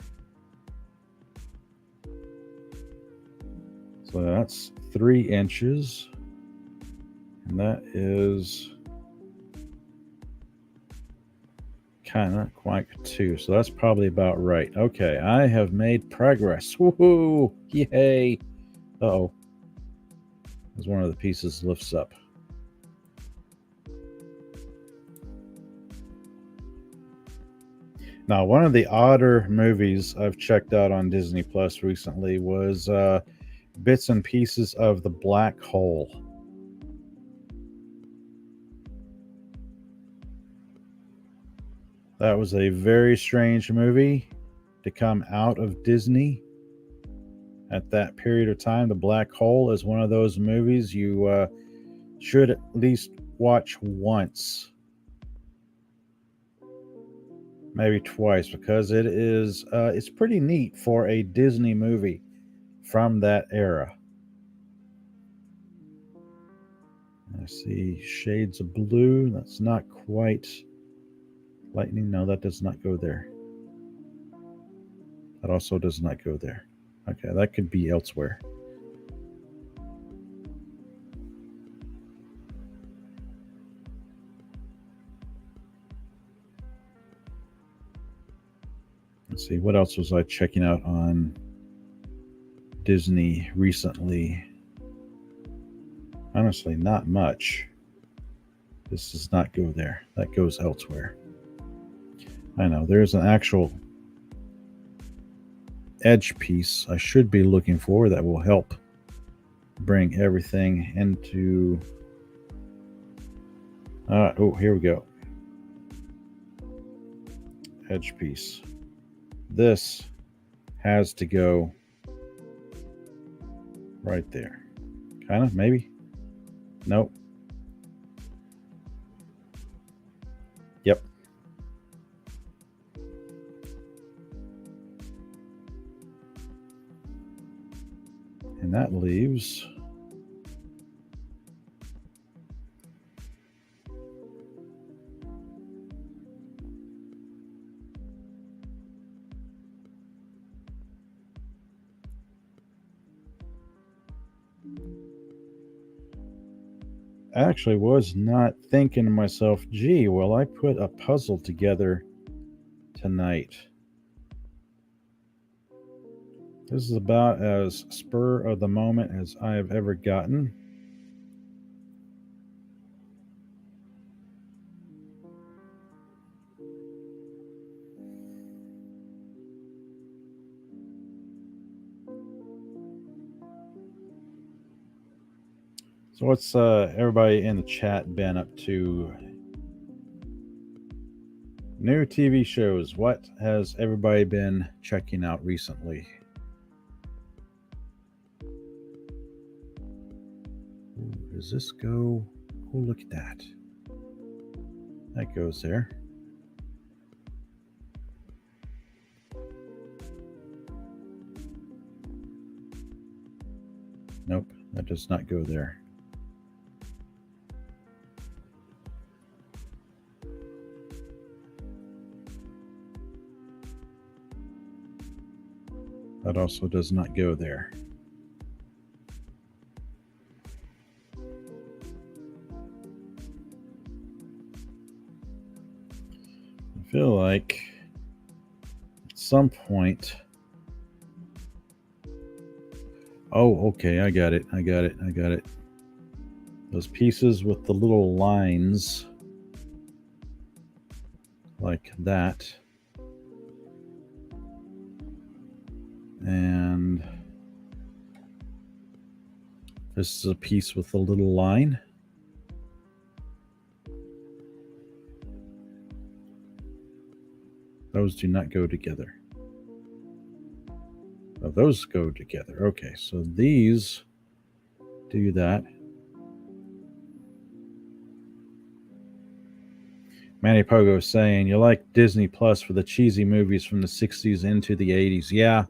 So that's 3 inches. And that is kind of quite 2. So that's probably about right. Okay, I have made progress. Woohoo! Yay! Uh-oh. As one of the pieces lifts up. Now, one of the odder movies I've checked out on Disney Plus recently was bits and pieces of The Black Hole. That was a very strange movie to come out of Disney at that period of time. The Black Hole is one of those movies you should at least watch once, maybe twice, because it's pretty neat for a Disney movie from that era. I see shades of blue. That's not quite lightning. No, that does not go there. That also does not go there. Okay, that could be elsewhere. Let's see, what else was I checking out on Disney recently? Honestly, not much. This does not go there. That goes elsewhere. I know, there's an actual edge piece I should be looking for that will help bring everything into... oh, here we go. Edge piece. This has to go right there. Kind of, maybe. Nope. Yep. And that leaves I actually was not thinking to myself, gee, well, I put a puzzle together tonight. This is about as spur of the moment as I have ever gotten. So what's everybody in the chat been up to? New TV shows. What has everybody been checking out recently? Ooh, does this go? Oh, look at that. That goes there. Nope, that does not go there. That also does not go there. I feel like at some point... Oh, okay, I got it. Those pieces with the little lines like that. And this is a piece with a little line. Those do not go together. Oh, those go together. Okay, so these do that. Manny Pogo is saying, you like Disney Plus for the cheesy movies from the 60s into the 80s. Yeah,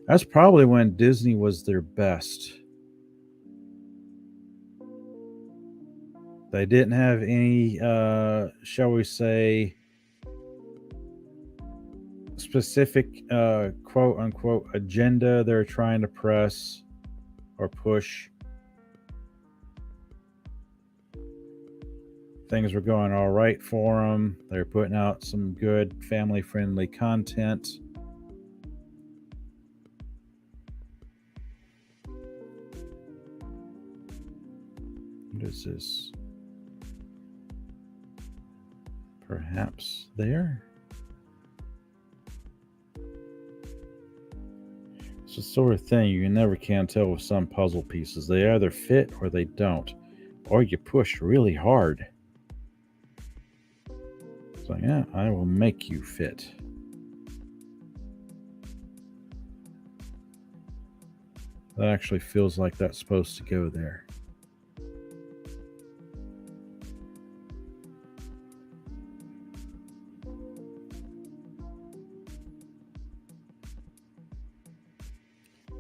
that's probably when Disney was their best. They didn't have any, shall we say, specific quote unquote agenda they're trying to press or push. Things were going all right for them. They're putting out some good family friendly content. What is this? Perhaps there? It's the sort of thing you never can tell with some puzzle pieces. They either fit or they don't, or you push really hard. So yeah, I will make you fit. That actually feels like that's supposed to go there.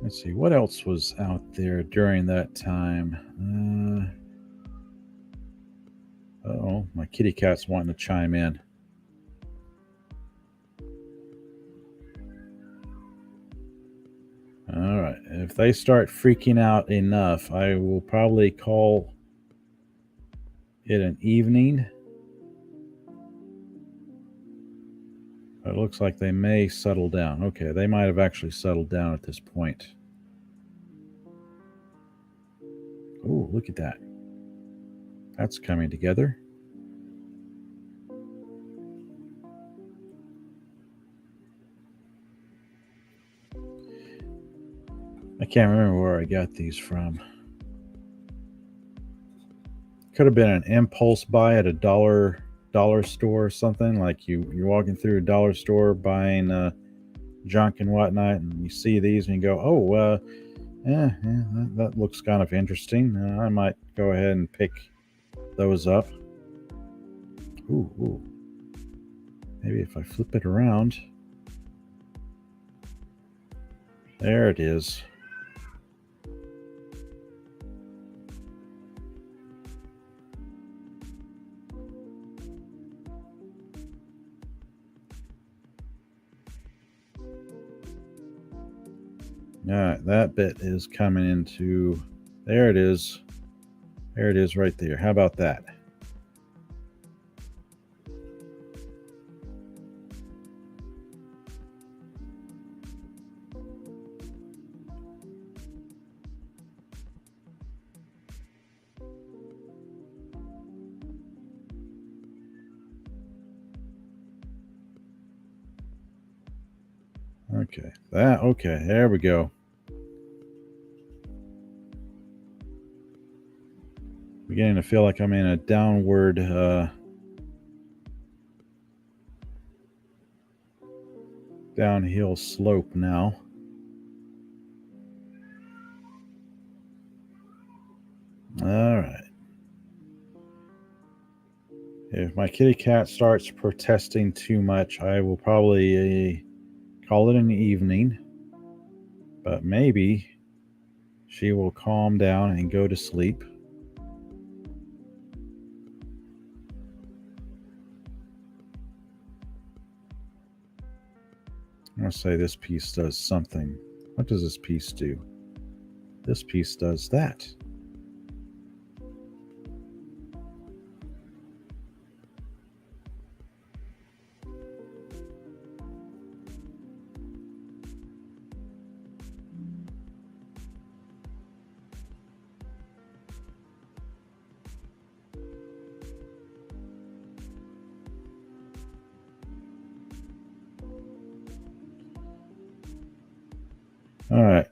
Let's see, what else was out there during that time? Oh, my kitty cat's wanting to chime in. All right, if they start freaking out enough, I will probably call it an evening. It looks like they may settle down. Okay, they might have actually settled down at this point. Oh, look at that. That's coming together. I can't remember where I got these from. Could have been an impulse buy at a dollar store or something. Like you're walking through a dollar store buying junk and whatnot, and you see these and you go, oh, that looks kind of interesting. I might go ahead and pick those up. Ooh. Maybe if I flip it around. There it is. All right, that bit is coming into, there it is. There it is right there. How about that? Okay, there we go. Beginning to feel like I'm in a downward downhill slope now. All right. If my kitty cat starts protesting too much, I will probably call it an evening. But maybe she will calm down and go to sleep. I'm going to say this piece does something. What does this piece do? This piece does that. All right.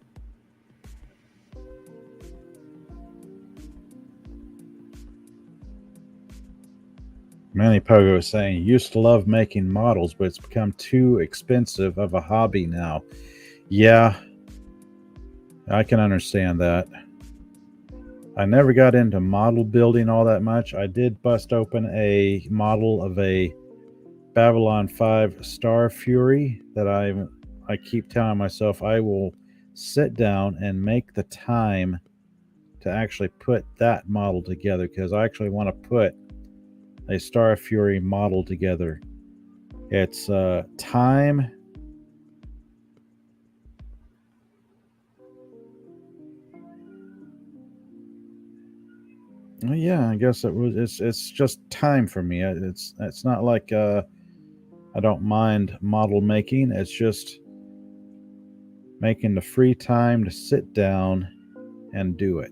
Manny Pogo is saying, used to love making models, but it's become too expensive of a hobby now. Yeah, I can understand that. I never got into model building all that much. I did bust open a model of a Babylon 5 Star Fury that I keep telling myself I will sit down and make the time to actually put that model together, because I actually want to put a Star Fury model together. It's time. Well, yeah, I guess it was. It's just time for me. It's not like I don't mind model making. It's just making the free time to sit down and do it.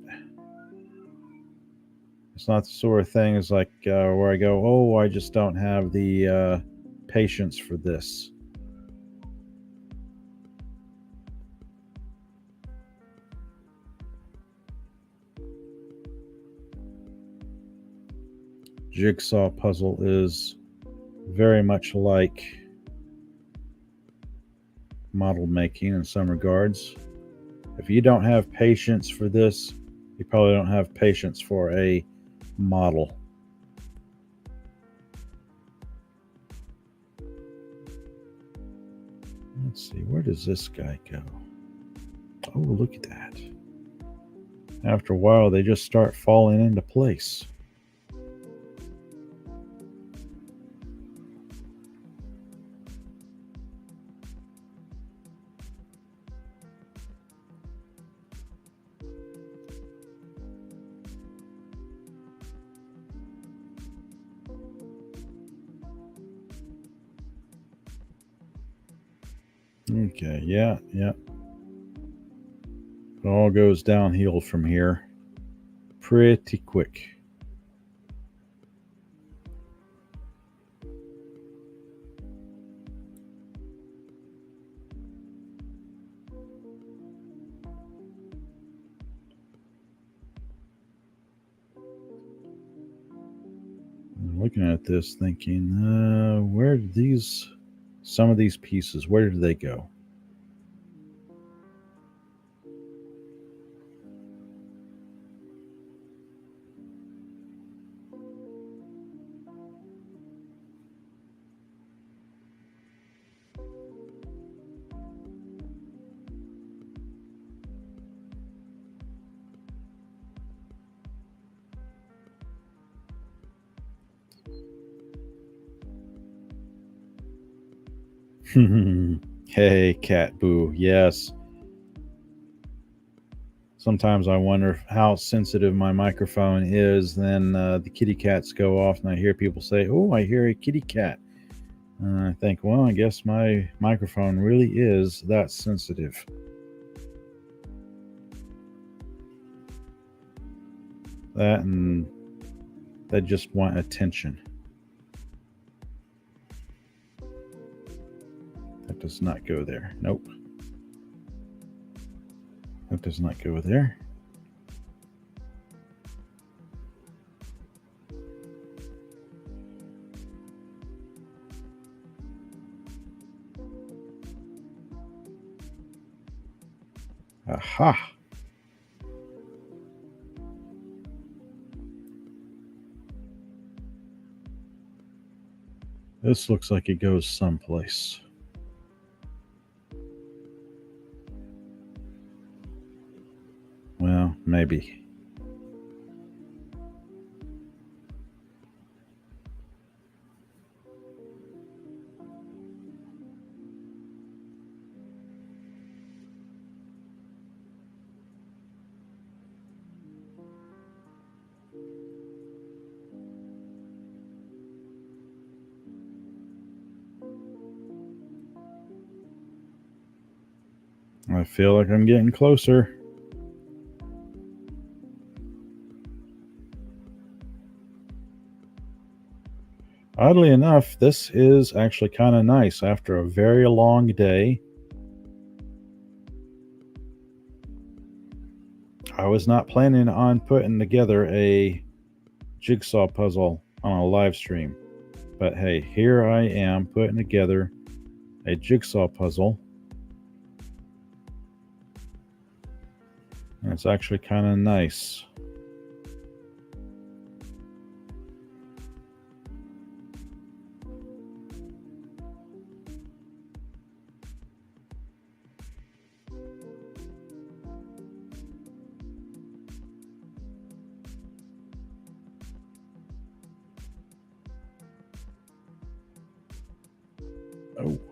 It's not the sort of thing as like where I go, oh, I just don't have the patience for this. Jigsaw puzzle is very much like model making in some regards. If you don't have patience for this, you probably don't have patience for a model. Let's see, where does this guy go? Oh, look at that. After a while, they just start falling into place. Okay, yeah. It all goes downhill from here pretty quick. I'm looking at this thinking, where did some of these pieces, where did they go? Hey, cat boo. Yes. Sometimes I wonder how sensitive my microphone is. Then the kitty cats go off, and I hear people say, "Oh, I hear a kitty cat." I think, well, I guess my microphone really is that sensitive. That and they just want attention. That does not go there. Nope. That does not go there. Aha. This looks like it goes someplace. Well, maybe. I feel like I'm getting closer. Oddly enough, this is actually kind of nice after a very long day. I was not planning on putting together a jigsaw puzzle on a live stream, but hey, here I am putting together a jigsaw puzzle. It's actually kind of nice.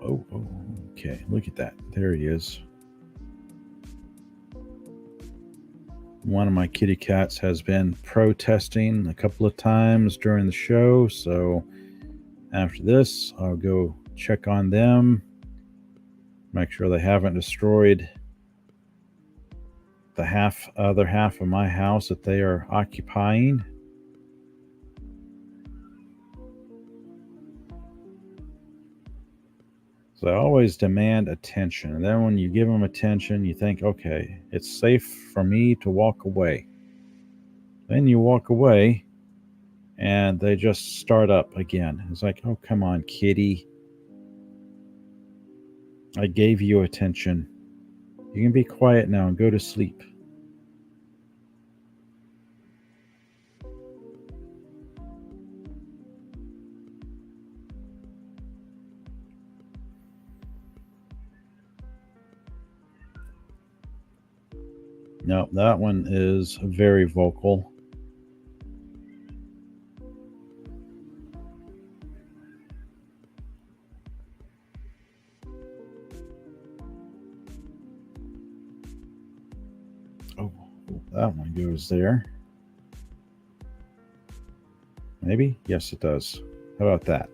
Oh, okay, look at that. There he is. One of my kitty cats has been protesting a couple of times during the show, so after this, I'll go check on them, make sure they haven't destroyed the other half of my house that they are occupying. So I always demand attention. And then when you give them attention, you think, okay, it's safe for me to walk away. Then you walk away and they just start up again. It's like, oh, come on, kitty. I gave you attention. You can be quiet now and go to sleep. No, that one is very vocal. Oh, that one goes there. Maybe? Yes, it does. How about that?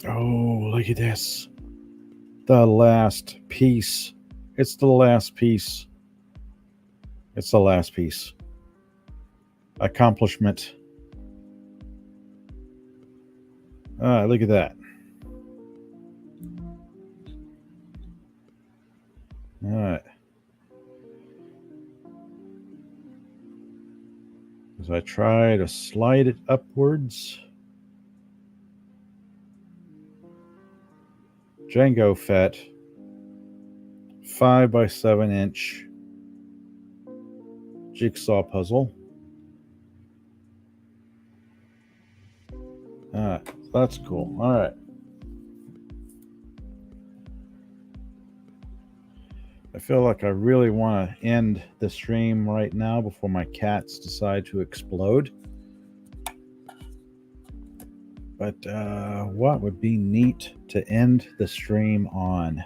Oh, look at this. The last piece. It's the last piece. It's the last piece. Accomplishment. Look at that. All right. As I try to slide it upwards. Django Fett. 5 by 7 inch jigsaw puzzle. That's cool. All right. I feel like I really want to end the stream right now before my cats decide to explode. But what would be neat to end the stream on?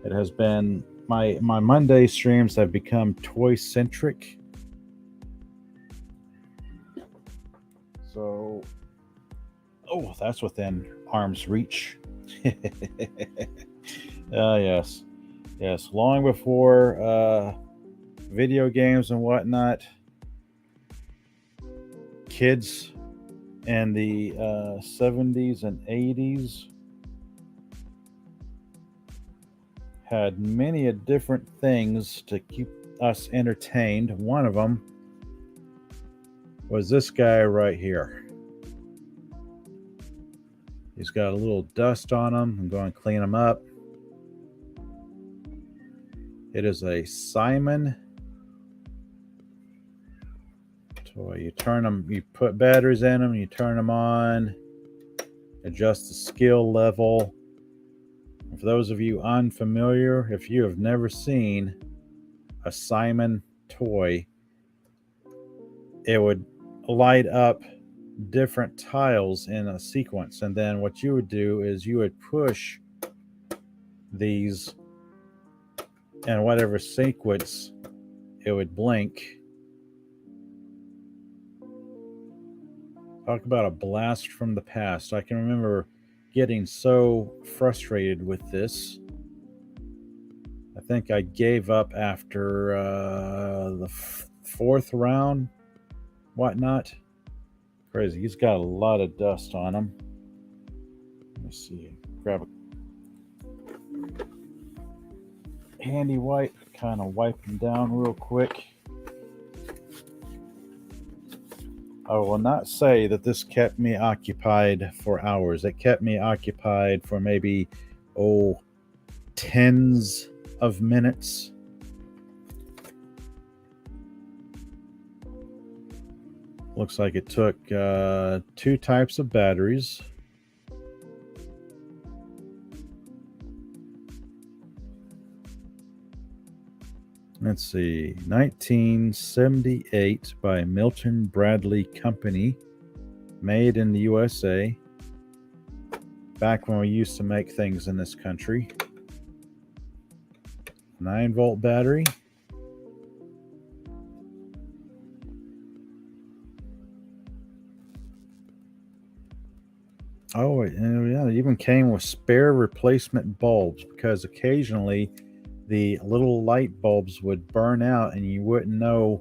It has been my Monday streams have become toy centric. So, oh, that's within arm's reach. Yes. Long before video games and whatnot, kids in the 70s and 80s had many different things to keep us entertained. One of them was this guy right here. He's got a little dust on him. I'm going to clean him up. It is a Simon toy. You turn them, you put batteries in them, you turn them on, adjust the skill level. And for those of you unfamiliar, if you have never seen a Simon toy, it would light up different tiles in a sequence. And then what you would do is you would push these in whatever sequence it would blink. Talk about a blast from the past. I can remember getting so frustrated with this. I think I gave up after the fourth round, whatnot. Crazy. He's got a lot of dust on him. Let me see. Grab a handy wipe, kind of wipe him down real quick. I will not say that this kept me occupied for hours. It kept me occupied for maybe, tens of minutes. Looks like it took 2 types of batteries. Let's see, 1978 by Milton Bradley Company, made in the USA, back when we used to make things in this country. 9-volt battery. Oh, yeah, it even came with spare replacement bulbs, because occasionally the little light bulbs would burn out and you wouldn't know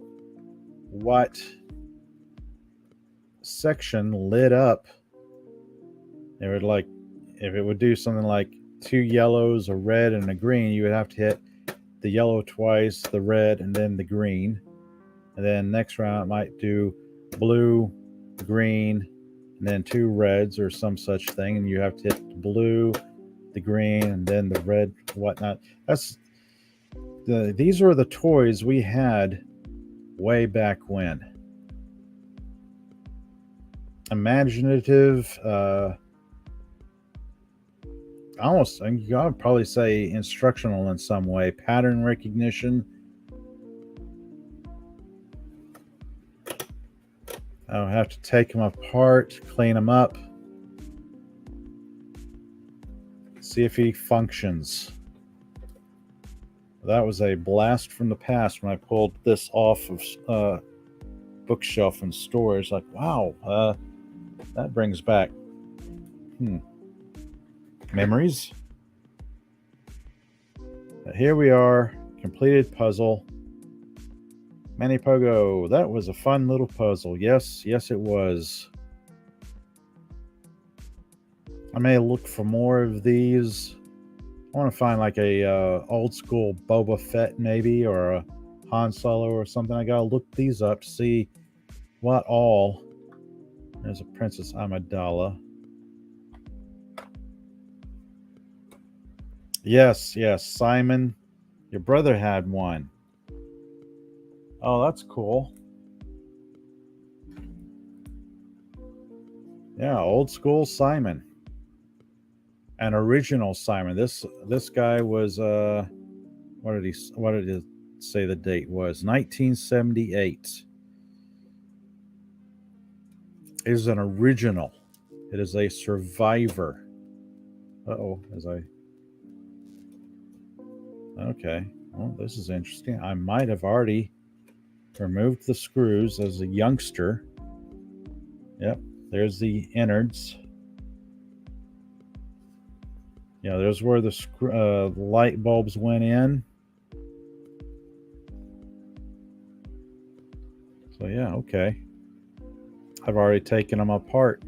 what section lit up. It would, like, if it would do something like 2 yellows, a red, and a green, you would have to hit the yellow twice, the red, and then the green. And then next round it might do blue, green, and then 2 reds or some such thing, and you have to hit the blue, the green, and then the red, whatnot. These were the toys we had way back when. Imaginative, almost, you gotta probably say instructional in some way. Pattern recognition. I'll have to take them apart, clean them up, see if he functions. That was a blast from the past when I pulled this off of bookshelf and storage. Like, wow, that brings back memories. But here we are, completed puzzle. Manny Pogo, that was a fun little puzzle. Yes, it was. I may look for more of these. I want to find like a old school Boba Fett maybe, or a Han Solo or something. I gotta look these up to see what all. There's a Princess Amidala. Yes, Simon. Your brother had one. Oh, that's cool. Yeah, old school Simon. An original Simon. This guy was what did it say the date was? 1978. It is an original. It is a survivor. Okay. Well, this is interesting. I might have already removed the screws as a youngster. Yep, there's the innards. Yeah, there's where the light bulbs went in. So yeah, okay. I've already taken them apart.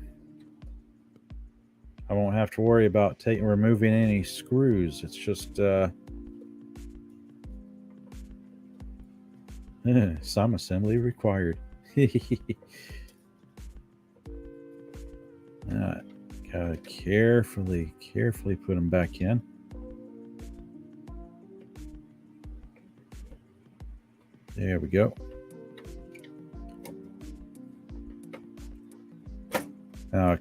I won't have to worry about removing any screws. It's just some assembly required. Gotta carefully put them back in. There we go.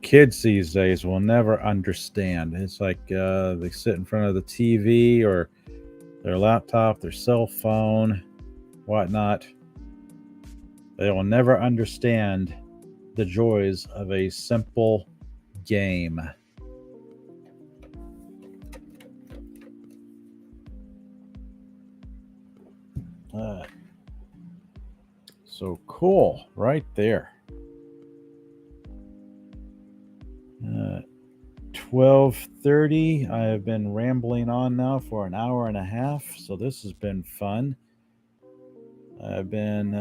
Kids these days will never understand. It's like they sit in front of the TV or their laptop, their cell phone, whatnot. They will never understand the joys of a simple game. So cool, right there. 12:30. I have been rambling on now for an hour and a half, so this has been fun. I've been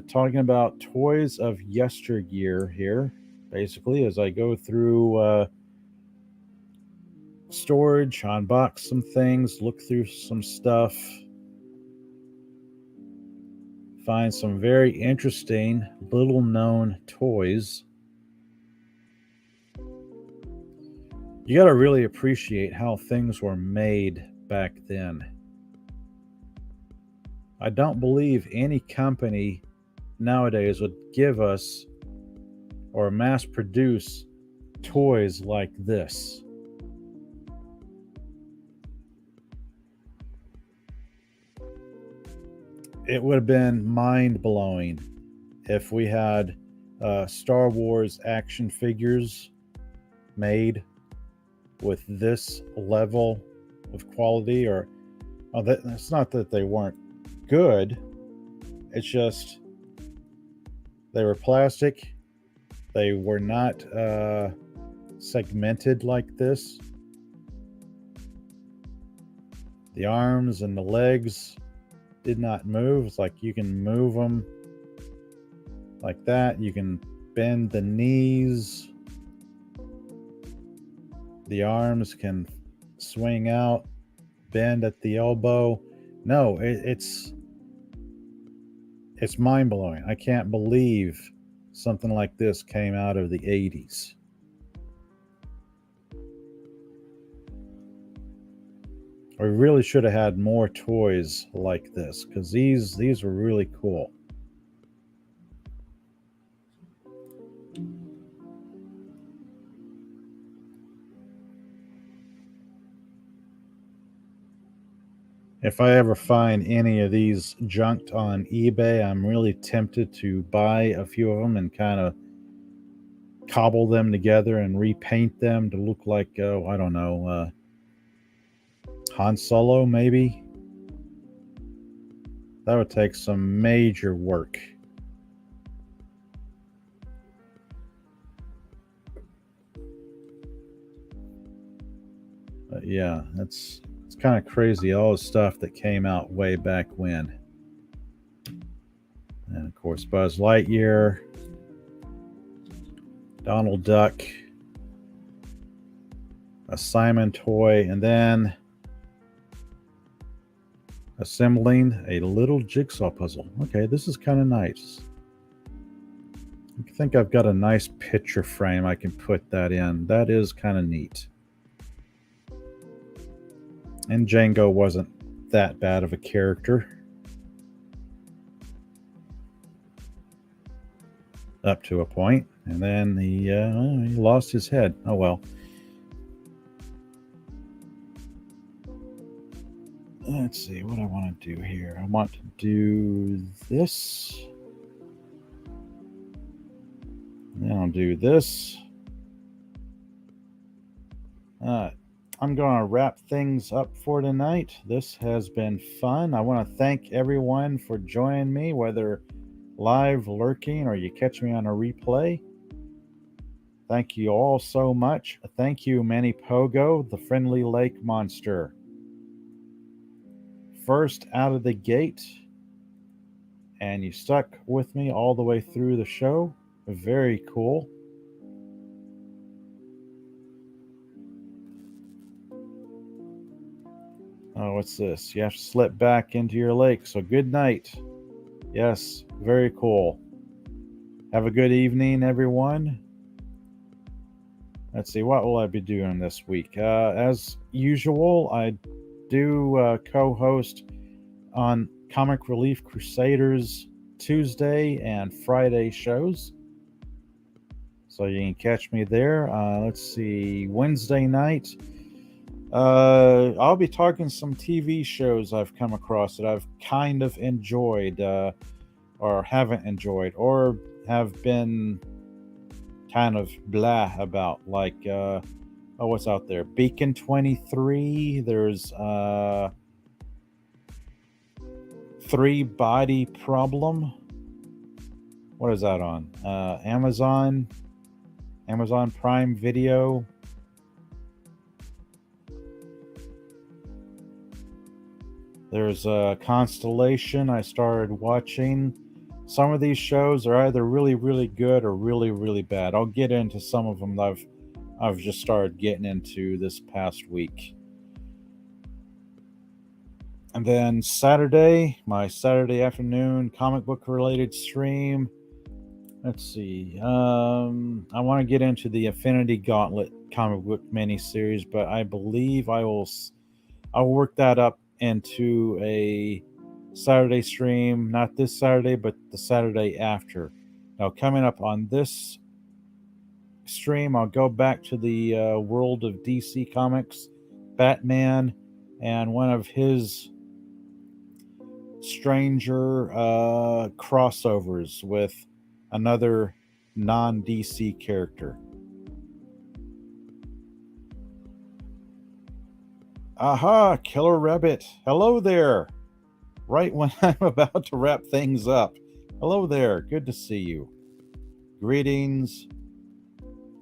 talking about toys of yesteryear here, basically, as I go through storage, unbox some things, look through some stuff, find some very interesting, little known toys. You got to really appreciate how things were made back then. I don't believe any company nowadays would give us or mass produce toys like this. It would have been mind-blowing if we had Star Wars action figures made with this level of quality. Or it's not that they weren't good, it's just they were plastic. They were not segmented like this. The arms and the legs did not move. It's like you can move them like that. You can bend the knees. The arms can swing out, bend at the elbow. No, it's mind-blowing. I can't believe something like this came out of the 80s. We really should have had more toys like this, because these were really cool. If I ever find any of these junked on eBay, I'm really tempted to buy a few of them and kind of cobble them together and repaint them to look like, I don't know, Han Solo, maybe. That would take some major work. But yeah, it's kind of crazy, all the stuff that came out way back when. And of course, Buzz Lightyear, Donald Duck, a Simon toy, and then assembling a little jigsaw puzzle. Okay, this is kind of nice. I think I've got a nice picture frame I can put that in. That is kind of neat. And Django wasn't that bad of a character. Up to a point. And then he lost his head. Oh well. Let's see what I want to do here. I want to do this. Then I'll do this. I'm going to wrap things up for tonight. This has been fun. I want to thank everyone for joining me, whether live lurking or you catch me on a replay. Thank you all so much. Thank you, Manny Pogo, the friendly lake monster. First out of the gate, and you stuck with me all the way through the show. Very cool. Oh, what's this? You have to slip back into your lake. So good night. Yes, very cool. Have a good evening, everyone. Let's see, what will I be doing this week? As usual, I do co-host on Comic Relief Crusaders Tuesday and Friday shows. So you can catch me there. Let's see, Wednesday night. I'll be talking some TV shows I've come across that I've kind of enjoyed, or haven't enjoyed, or have been kind of blah about, like, what's out there? Beacon 23. There's Three Body Problem. What is that on? Amazon Prime Video. There's a Constellation I started watching. Some of these shows are either really, really good or really, really bad. I'll get into some of them that I've just started getting into this past week. And then Saturday, my Saturday afternoon comic book related stream. Let's see. I want to get into the Infinity Gauntlet comic book miniseries, but I believe I'll work that up into a Saturday stream, not this Saturday, but the Saturday after. Now, coming up on this stream, I'll go back to the world of DC Comics, Batman, and one of his stranger crossovers with another non DC character. Aha, Killer Rabbit. Hello there. Right when I'm about to wrap things up. Hello there. Good to see you. Greetings.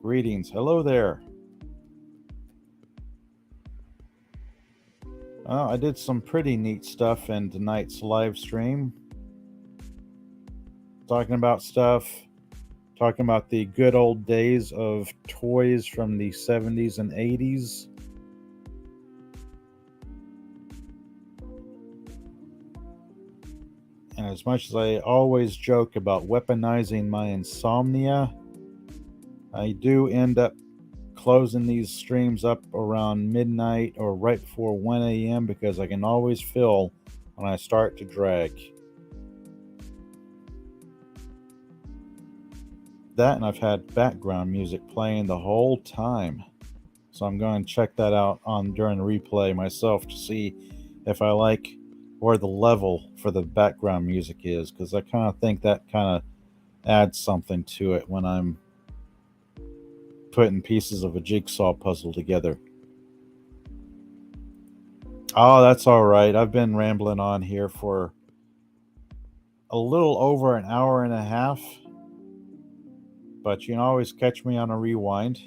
Greetings. Hello there. I did some pretty neat stuff in tonight's live stream. Talking about the good old days of toys from the 70s and 80s. And as much as I always joke about weaponizing my insomnia, I do end up closing these streams up around midnight or right before 1 a.m. because I can always feel when I start to drag. That, and I've had background music playing the whole time. So I'm going to check that out during the replay myself to see if I like where the level for the background music is, because I kind of think that kind of adds something to it when I'm putting pieces of a jigsaw puzzle together. Oh, that's all right. I've been rambling on here for a little over an hour and a half, but you can always catch me on a rewind.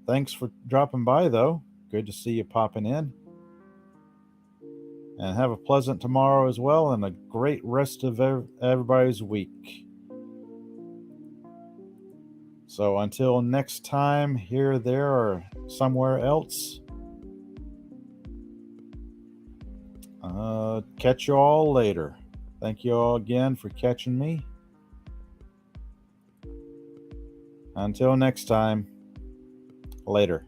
Thanks for dropping by, though. Good to see you popping in. And have a pleasant tomorrow as well, and a great rest of everybody's week. So until next time, here, there, or somewhere else, catch you all later. Thank you all again for catching me. Until next time, later.